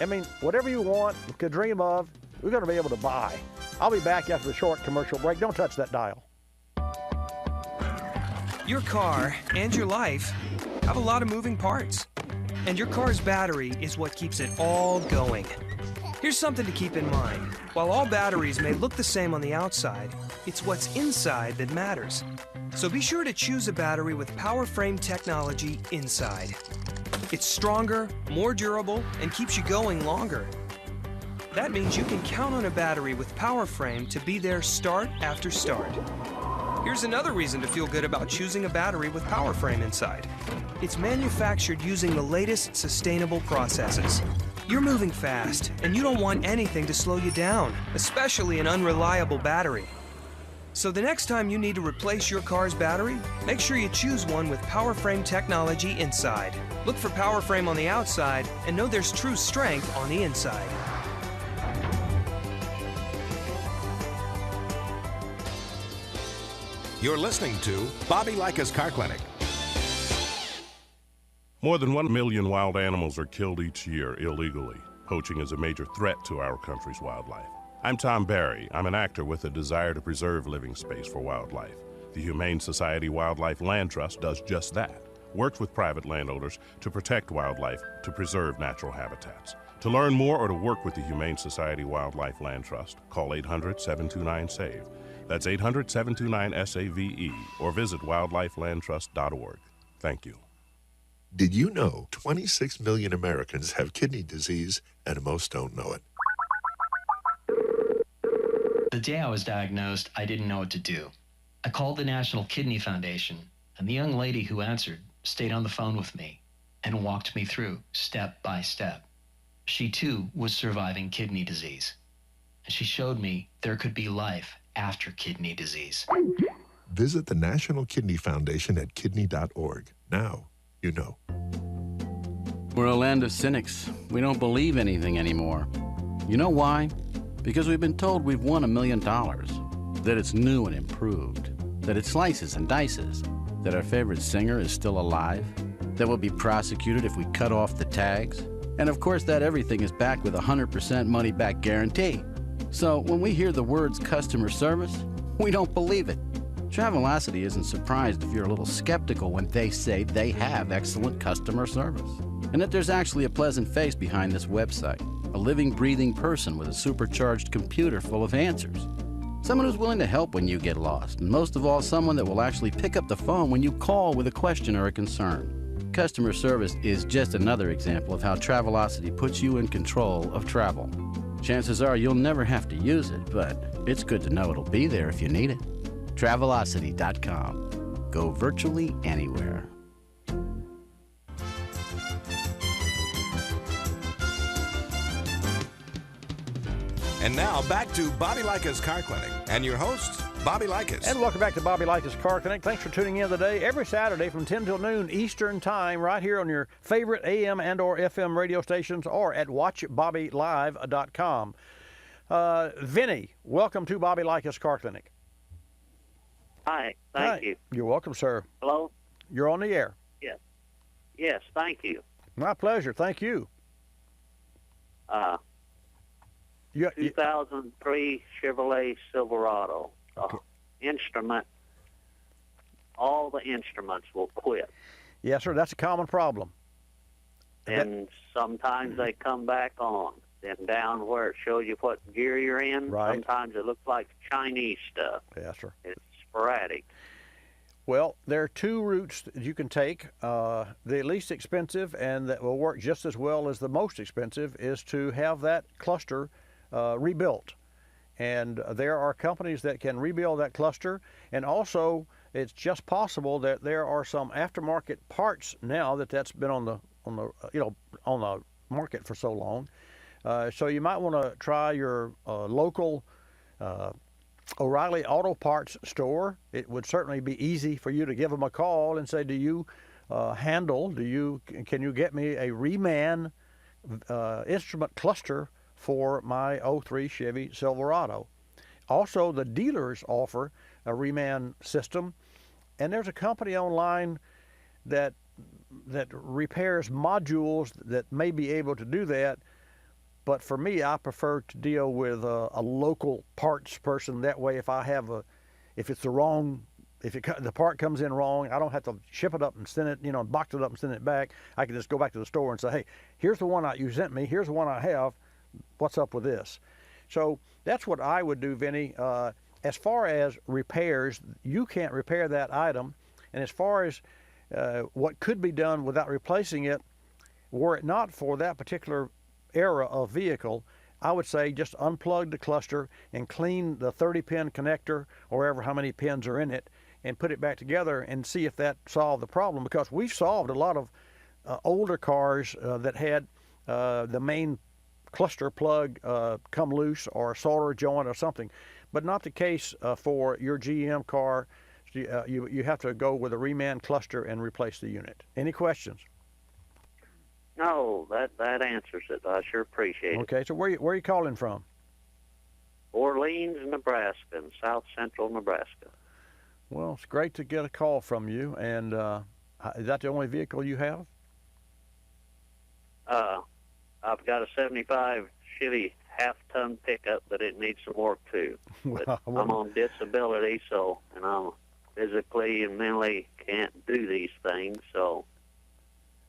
I mean, whatever you want, could dream of, we're going to be able to buy. I'll be back after the short commercial break. Don't touch that dial. Your car and your life have a lot of moving parts. And your car's battery is what keeps it all going. Here's something to keep in mind. While all batteries may look the same on the outside, it's what's inside that matters. So be sure to choose a battery with power frame technology inside. It's stronger, more durable, and keeps you going longer. That means you can count on a battery with power frame to be there start after start. Here's another reason to feel good about choosing a battery with power frame inside. It's manufactured using the latest sustainable processes. You're moving fast, and you don't want anything to slow you down, especially an unreliable battery. So the next time you need to replace your car's battery, make sure you choose one with power frame technology inside. Look for power frame on the outside and know there's true strength on the inside. You're listening to Bobby Likis Car Clinic. More than 1 million wild animals are killed each year illegally. Poaching is a major threat to our country's wildlife. I'm Tom Barry. I'm an actor with a desire to preserve living space for wildlife. The Humane Society Wildlife Land Trust does just that. Works with private landowners to protect wildlife, to preserve natural habitats. To learn more or to work with the Humane Society Wildlife Land Trust, call 800-729-SAVE. That's 800-729-SAVE, or visit wildlifelandtrust.org. Thank you. Did you know 26 million Americans have kidney disease and most don't know it? The day I was diagnosed, I didn't know what to do. I called the National Kidney Foundation, and the young lady who answered stayed on the phone with me and walked me through step by step. She too was surviving kidney disease, and she showed me there could be life after kidney disease. Visit the National Kidney Foundation at kidney.org. Now you know. We're a land of cynics. We don't believe anything anymore. You know why? Because we've been told we've won $1 million, that it's new and improved, that it slices and dices, that our favorite singer is still alive, that we'll be prosecuted if we cut off the tags, and of course that everything is backed with a 100% money-back guarantee. So when we hear the words customer service, we don't believe it. Travelocity isn't surprised if you're a little skeptical when they say they have excellent customer service, and that there's actually a pleasant face behind this website, a living, breathing person with a supercharged computer full of answers. Someone who's willing to help when you get lost, and most of all, someone that will actually pick up the phone when you call with a question or a concern. customer service is just another example of how Travelocity puts you in control of travel. Chances are you'll never have to use it, but it's good to know it'll be there if you need it. Travelocity.com. Go virtually anywhere. And now back to Bobby Likis Car Clinic and your host, Bobby Likis. And welcome back to Bobby Likis Car Clinic. Thanks for tuning in today. Every Saturday from 10 till noon Eastern Time, right here on your favorite AM and or FM radio stations or at watchbobbylive.com. Vinny, welcome to Bobby Likis Car Clinic. Hi, thank you. You're welcome, sir. Hello? You're on the air. Yes. Yes, thank you. My pleasure. Thank you. 2003 Chevrolet Silverado. Instrument, all the instruments will quit. Yes, sir. That's a common problem. And sometimes they come back on. Then down where it shows you what gear you're in, right. Sometimes it looks like Chinese stuff. Yes, sir. It's sporadic. Well, there are two routes that you can take. The least expensive and that will work just as well as the most expensive is to have that cluster rebuilt. And there are companies that can rebuild that cluster. And also, it's just possible that there are some aftermarket parts now that's been on the market for so long. So you might want to try your local O'Reilly Auto Parts store. It would certainly be easy for you to give them a call and say, can you get me a reman instrument cluster for my 03 Chevy Silverado? Also, the dealers offer a reman system, and there's a company online that repairs modules that may be able to do that. But for me, I prefer to deal with a local parts person. That way, if the part comes in wrong, I don't have to ship it up and send it, box it up and send it back. I can just go back to the store and say, hey, here's the one you sent me. Here's the one I have. What's up with this? So that's what I would do, Vinny. As far as repairs, you can't repair that item. And as far as what could be done without replacing it, were it not for that particular era of vehicle, I would say just unplug the cluster and clean the 30-pin connector or ever how many pins are in it and put it back together and see if that solved the problem. Because we've solved a lot of older cars that had the main cluster plug come loose or a solder joint or something, but not the case for your GM car. You have to go with a reman cluster and replace the unit. Any questions? No, that answers it. I sure appreciate it. Okay, so where are you calling from? Orleans, Nebraska, in south central Nebraska. Well, it's great to get a call from you. And is that the only vehicle you have? I've got a 75 Chevy half-ton pickup, but it needs some work too. But I'm on disability, and I'm physically and mentally can't do these things, so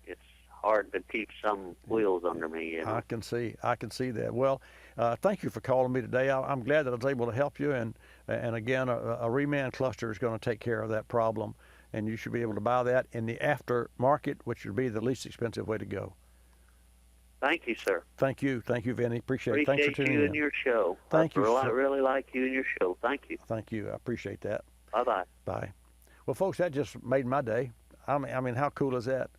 it's hard to keep some wheels under me. I can see that. Well, thank you for calling me today. I'm glad that I was able to help you. And again, a reman cluster is going to take care of that problem, and you should be able to buy that in the aftermarket, which would be the least expensive way to go. Thank you, sir. Thank you, Vinny. Appreciate it. Thanks for tuning you in. and your show. Thank you. I really like you and your show. Thank you. Thank you. I appreciate that. Bye-bye. Bye. Well, folks, that just made my day. I mean, how cool is that?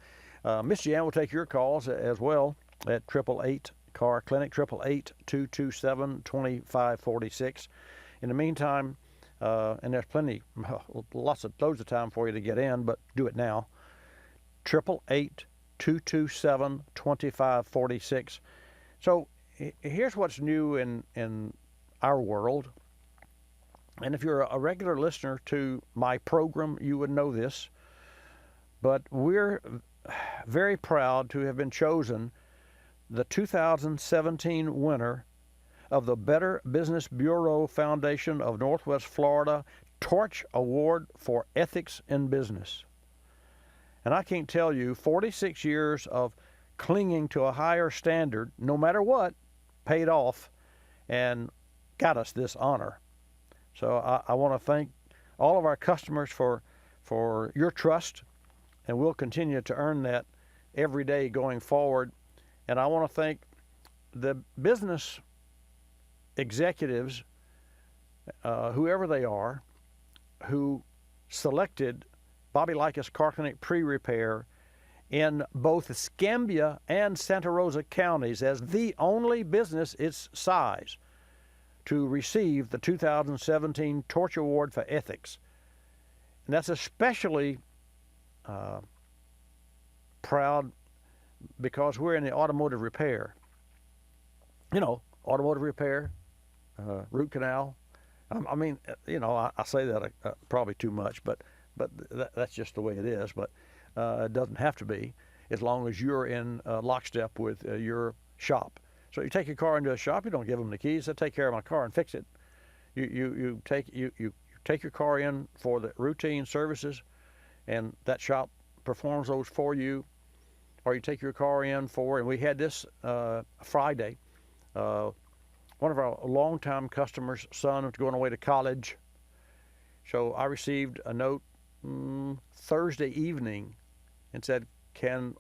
Miss Jan will take your calls as well at 888 Car Clinic, 888-227-2546. In the meantime, and there's loads of time for you to get in, but do it now. 888-227-2546. So here's what's new in our world. And if you're a regular listener to my program, you would know this. But we're very proud to have been chosen the 2017 winner of the Better Business Bureau Foundation of Northwest Florida Torch Award for Ethics in Business. And I can't tell you, 46 years of clinging to a higher standard, no matter what, paid off and got us this honor. So I want to thank all of our customers for your trust and we'll continue to earn that every day going forward. And I want to thank the business executives, whoever they are, who selected Bobby Likis Car Clinic Pre-Repair in both Escambia and Santa Rosa counties as the only business its size to receive the 2017 Torch Award for Ethics. And that's especially proud because we're in the automotive repair. You know, automotive repair, root canal. I mean, you know, I say that probably too much, but that's just the way it is. But it doesn't have to be, as long as you're in lockstep with your shop. So you take your car into a shop, you don't give them the keys. They take care of my car and fix it. You take your car in for the routine services, and that shop performs those for you. Or you take your car in for, and we had this Friday. One of our longtime customers' son was going away to college. So I received a note Thursday evening and said,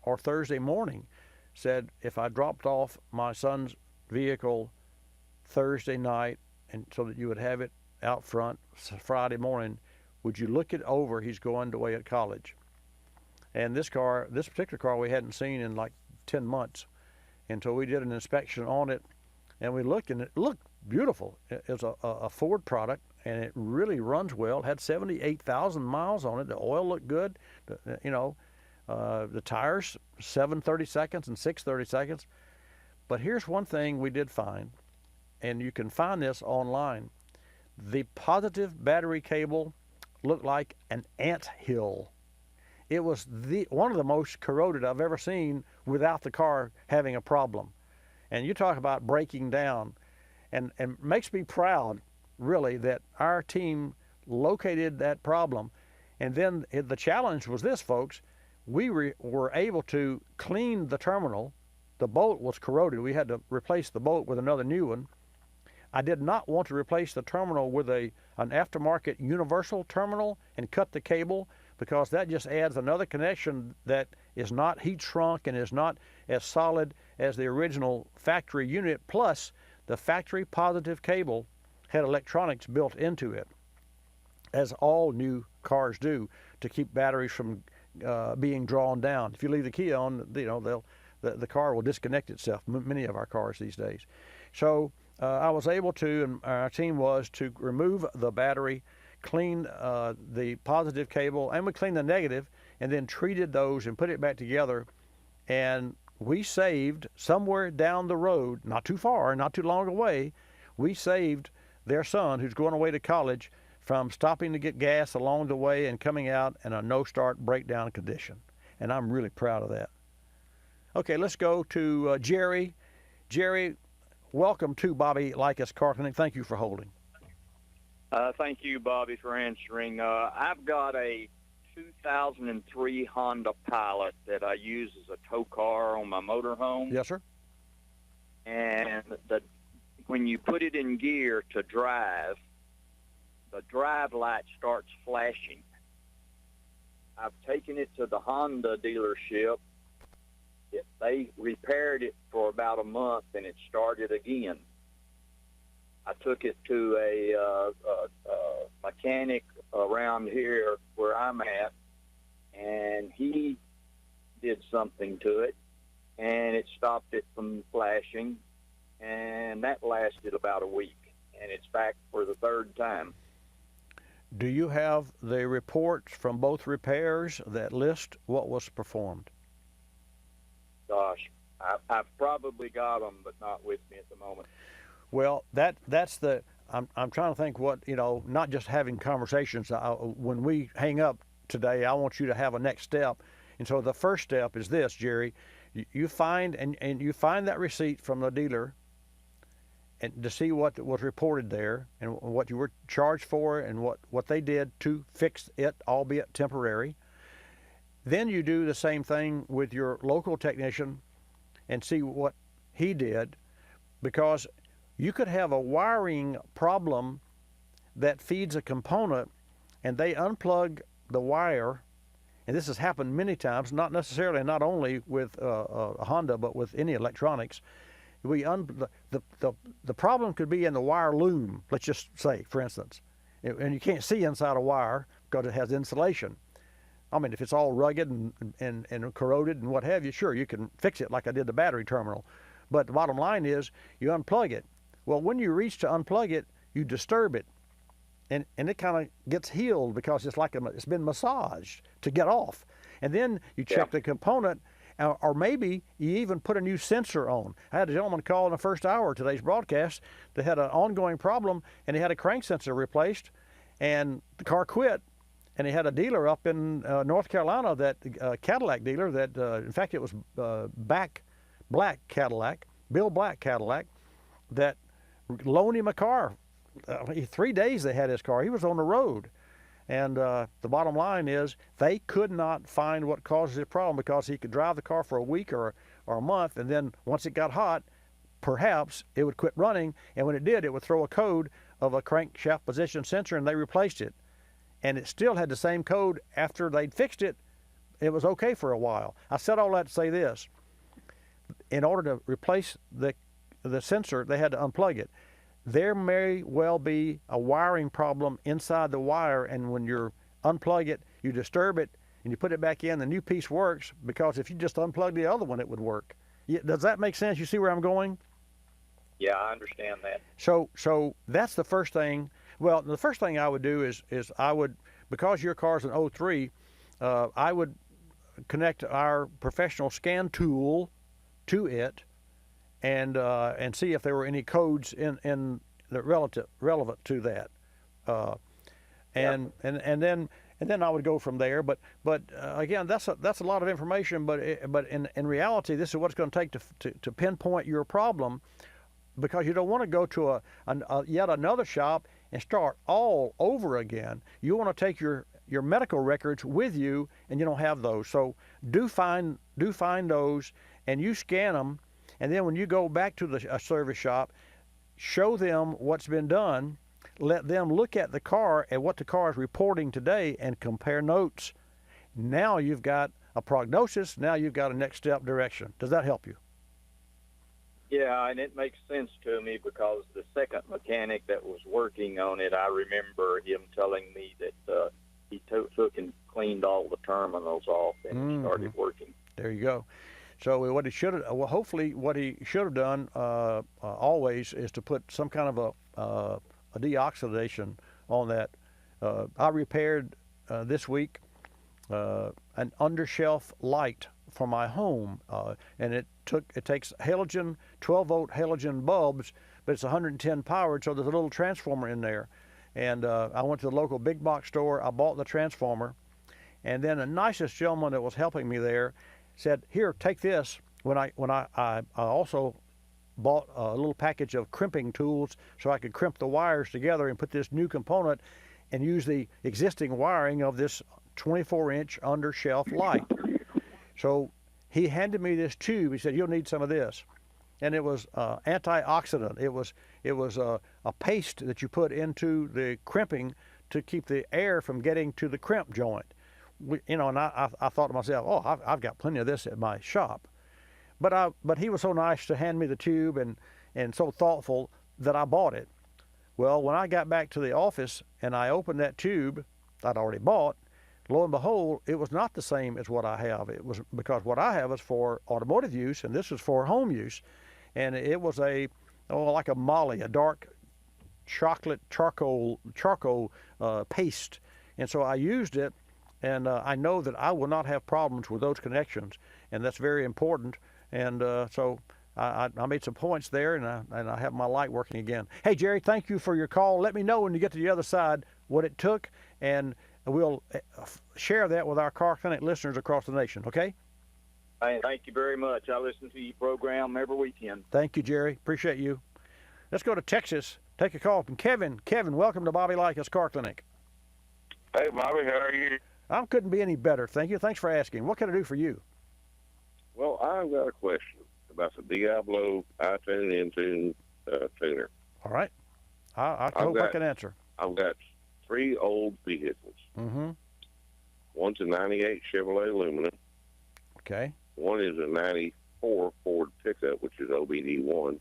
or Thursday morning, said, if I dropped off my son's vehicle Thursday night and so that you would have it out front Friday morning, would you look it over? He's going away at college. And this particular car we hadn't seen in like 10 months. And so we did an inspection on it, and we looked, and it looked beautiful. It was a Ford product, and it really runs well. It had 78,000 miles on it. The oil looked good. The tires, 7 30-seconds and 6 30-seconds. But here's one thing we did find, and you can find this online. The positive battery cable looked like an anthill. It was one of the most corroded I've ever seen without the car having a problem. And you talk about breaking down, and makes me proud, really, that our team located that problem. And then the challenge was this, folks. We were able to clean the terminal. The bolt was corroded. We had to replace the bolt with another new one. I did not want to replace the terminal with an aftermarket universal terminal and cut the cable, because that just adds another connection that is not heat shrunk and is not as solid as the original factory unit. Plus, the factory positive cable had electronics built into it, as all new cars do, to keep batteries from being drawn down. If you leave the key on, the car will disconnect itself. Many of our cars these days. So I was able to, and our team was, to remove the battery, clean the positive cable, and we cleaned the negative, and then treated those and put it back together. And we saved, somewhere down the road, not too far, not too long away, we saved their son, who's going away to college, from stopping to get gas along the way and coming out in a no-start breakdown condition. And I'm really proud of that. Okay, let's go to Jerry. Jerry, welcome to Bobby Likis Car Clinic. Thank you for holding. Thank you, Bobby, for answering. I've got a 2003 Honda Pilot that I use as a tow car on my motorhome. Yes, sir. And when you put it in gear to drive, the drive light starts flashing. I've taken it to the Honda dealership. They repaired it for about a month, and it started again. I took it to a mechanic around here where I'm at, and he did something to it, and it stopped it from flashing, and that lasted about a week, and it's back for the third time. Do you have the reports from both repairs that list what was performed? Gosh, I've probably got them, but not with me at the moment. Well, that's the, I'm trying to think what, not just having conversations. When we hang up today, I want you to have a next step. And so the first step is this, Jerry. You find, and you find that receipt from the dealer, and to see what was reported there and what you were charged for and what they did to fix it, albeit temporary. Then you do the same thing with your local technician and see what he did, because you could have a wiring problem that feeds a component, and they unplug the wire and this has happened many times, not only with a Honda, but with any electronics. The problem could be in the wire loom, let's just say, for instance. And you can't see inside a wire because it has insulation. I mean, if it's all rugged and corroded and what have you, sure, you can fix it like I did the battery terminal. But the bottom line is you unplug it. Well, when you reach to unplug it, you disturb it. And it kind of gets healed because it's like it's been massaged to get off. And then you check the component, or maybe you even put a new sensor on. I had a gentleman call in the first hour of today's broadcast that had an ongoing problem, and he had a crank sensor replaced, and the car quit. And he had a dealer up in North Carolina, Cadillac dealer, that in fact it was Black Cadillac, Bill Black Cadillac, that loaned him a car. 3 days they had his car. He was on the road. And the bottom line is they could not find what caused his problem because he could drive the car for a week or a month, and then once it got hot, perhaps it would quit running, and when it did, it would throw a code of a crankshaft position sensor, and they replaced it. And it still had the same code after they'd fixed it. It was okay for a while. I said all that to say this. In order to replace the sensor, they had to unplug it. There may well be a wiring problem inside the wire, and when you unplug it, you disturb it, and you put it back in, the new piece works, because if you just unplug the other one, it would work. Does that make sense? You see where I'm going? Yeah, I understand that. So that's the first thing. Well, the first thing I would do is I would, because your car's an 03, I would connect our professional scan tool to it, and see if there were any codes in the relevant to that, and then I would go from there. But again, that's a lot of information. But in reality, this is what it's going to take to pinpoint your problem, because you don't want to go to yet another shop and start all over again. You want to take your medical records with you, and you don't have those. So do find those, and you scan them. And then when you go back to a service shop, show them what's been done. Let them look at the car and what the car is reporting today and compare notes. Now you've got a prognosis. Now you've got a next step direction. Does that help you? Yeah, and it makes sense to me because the second mechanic that was working on it, I remember him telling me that he took and cleaned all the terminals off and it started working. There you go. So what he should have, hopefully what he should have done always is to put some kind of a deoxidation on that. I repaired this week an undershelf light for my home, and it takes halogen, 12-volt halogen bulbs, but it's 110 powered, so there's a little transformer in there. And I went to the local big box store. I bought the transformer, and then the nicest gentleman that was helping me there said, "Here, take this." When I also bought a little package of crimping tools so I could crimp the wires together and put this new component and use the existing wiring of this 24-inch undershelf light. So he handed me this tube. He said, "You'll need some of this," and it was antioxidant. It was a paste that you put into the crimping to keep the air from getting to the crimp joint. And I thought to myself, oh, I've got plenty of this at my shop. But he was so nice to hand me the tube and so thoughtful that I bought it. Well, when I got back to the office and I opened that tube I'd already bought, lo and behold, it was not the same as what I have. It was because what I have is for automotive use, and this is for home use. And it was like a Molly, a dark chocolate charcoal paste. And so I used it. And I know that I will not have problems with those connections, and that's very important. And so I made some points there, and I have my light working again. Hey, Jerry, thank you for your call. Let me know when you get to the other side what it took, and we'll share that with our Car Clinic listeners across the nation, okay? Thank you very much. I listen to your program every weekend. Thank you, Jerry. Appreciate you. Let's go to Texas. Take a call from Kevin. Kevin, welcome to Bobby Likis Car Clinic. Hey, Bobby, how are you? I couldn't be any better, thank you. Thanks for asking. What can I do for you? Well, I've got a question about the Diablo iTunes Intune tuner. All right. I hope I can answer. I've got 3 old vehicles. Mm-hmm. One's a 98 Chevrolet aluminum. Okay. One is a 94 Ford pickup, which is OBD1.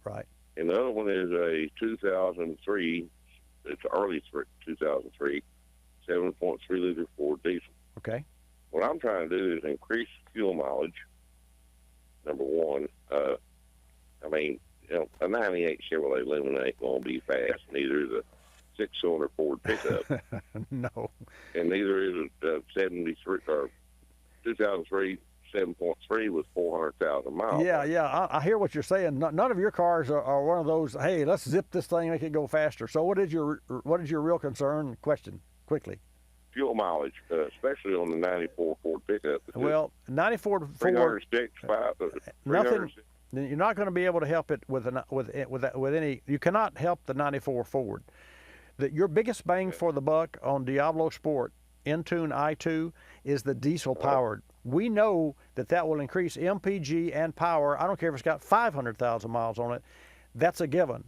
Right. And the other one is a 2003, it's early 2003, 7.3-liter Ford diesel. Okay. What I'm trying to do is increase fuel mileage, number one. I mean, you know, a 98 Chevrolet aluminum ain't going to be fast. Neither is a six-cylinder Ford pickup. No. And neither is a 73 or 2003 7.3 with 400,000 miles. Yeah. I hear what you're saying. None of your cars are one of those, hey, let's zip this thing, make it go faster. So what is your real concern? Question, quickly. Fuel mileage, especially on the 94 Ford pickup. Well, 94 Ford. 306, nothing. You're not going to be able to help it with any. You cannot help the 94 Ford. Your biggest bang for the buck on Diablosport Intune i2 is the diesel powered. We know that will increase MPG and power. I don't care if it's got 500,000 miles on it. That's a given.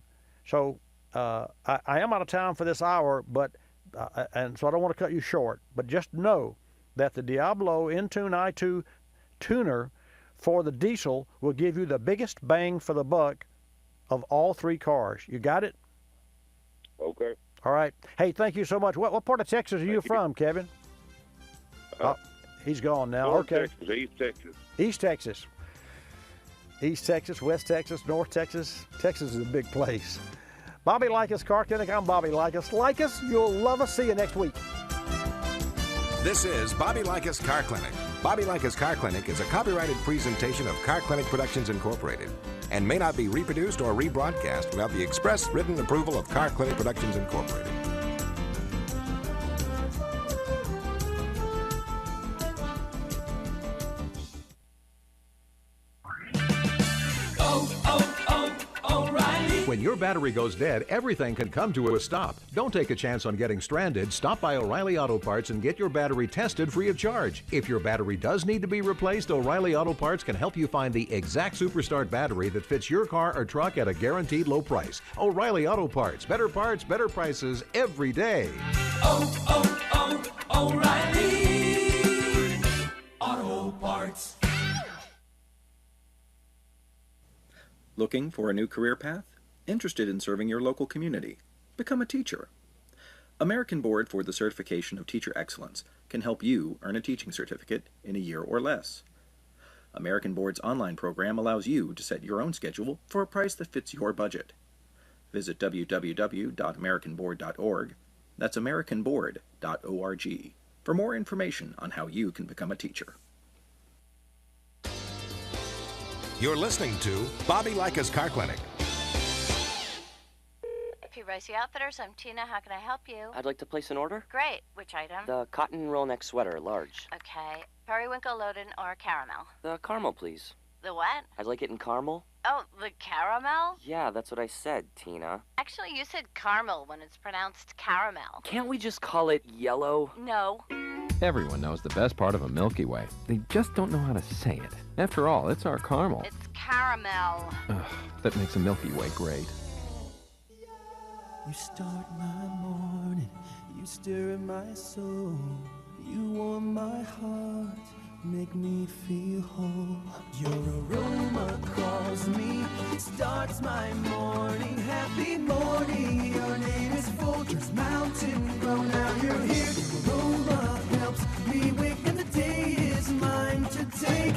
So I am out of time for this hour, but and so I don't want to cut you short. But just know that the Diablo Intune i2 tuner for the diesel will give you the biggest bang for the buck of all three cars. You got it? Okay. All right. Hey, thank you so much. What part of Texas are you from, Kevin? He's gone now. North Okay. Texas, East Texas. East Texas. East Texas, West Texas, North Texas. Texas is a big place. Bobby Likis, Car Clinic. I'm Bobby Likis. Like us, you'll love us. See you next week. This is Bobby Likis Car Clinic. Bobby Likis Car Clinic is a copyrighted presentation of Car Clinic Productions Incorporated and may not be reproduced or rebroadcast without the express written approval of Car Clinic Productions Incorporated. When your battery goes dead, everything can come to a stop. Don't take a chance on getting stranded. Stop by O'Reilly Auto Parts and get your battery tested free of charge. If your battery does need to be replaced, O'Reilly Auto Parts can help you find the exact Superstart battery that fits your car or truck at a guaranteed low price. O'Reilly Auto Parts. Better parts, better prices every day. O'Reilly Auto Parts. Looking for a new career path? Interested in serving your local community? Become a teacher. American Board for the Certification of Teacher Excellence can help you earn a teaching certificate in a year or less. American Board's online program allows you to set your own schedule for a price that fits your budget. Visit www.americanboard.org. That's americanboard.org for more information on how you can become a teacher. You're listening to Bobby Likis Car Clinic. P. Ricey Outfitters, I'm Tina. How can I help you? I'd like to place an order. Great. Which item? The cotton roll neck sweater, large. Okay. Periwinkle, loaded, or caramel? The caramel, please. The what? I'd like it in caramel. Oh, the caramel? Yeah, that's what I said, Tina. Actually, you said caramel when it's pronounced caramel. Can't we just call it yellow? No. Everyone knows the best part of a Milky Way. They just don't know how to say it. After all, it's our caramel. It's caramel. Ugh, that makes a Milky Way great. You start my morning, you stir in my soul, you warm my heart, make me feel whole. Your aroma calls me, starts my morning, happy morning. Your name is Folgers Mountain Grow, now you're here. Your aroma helps me wake and the day is mine to take.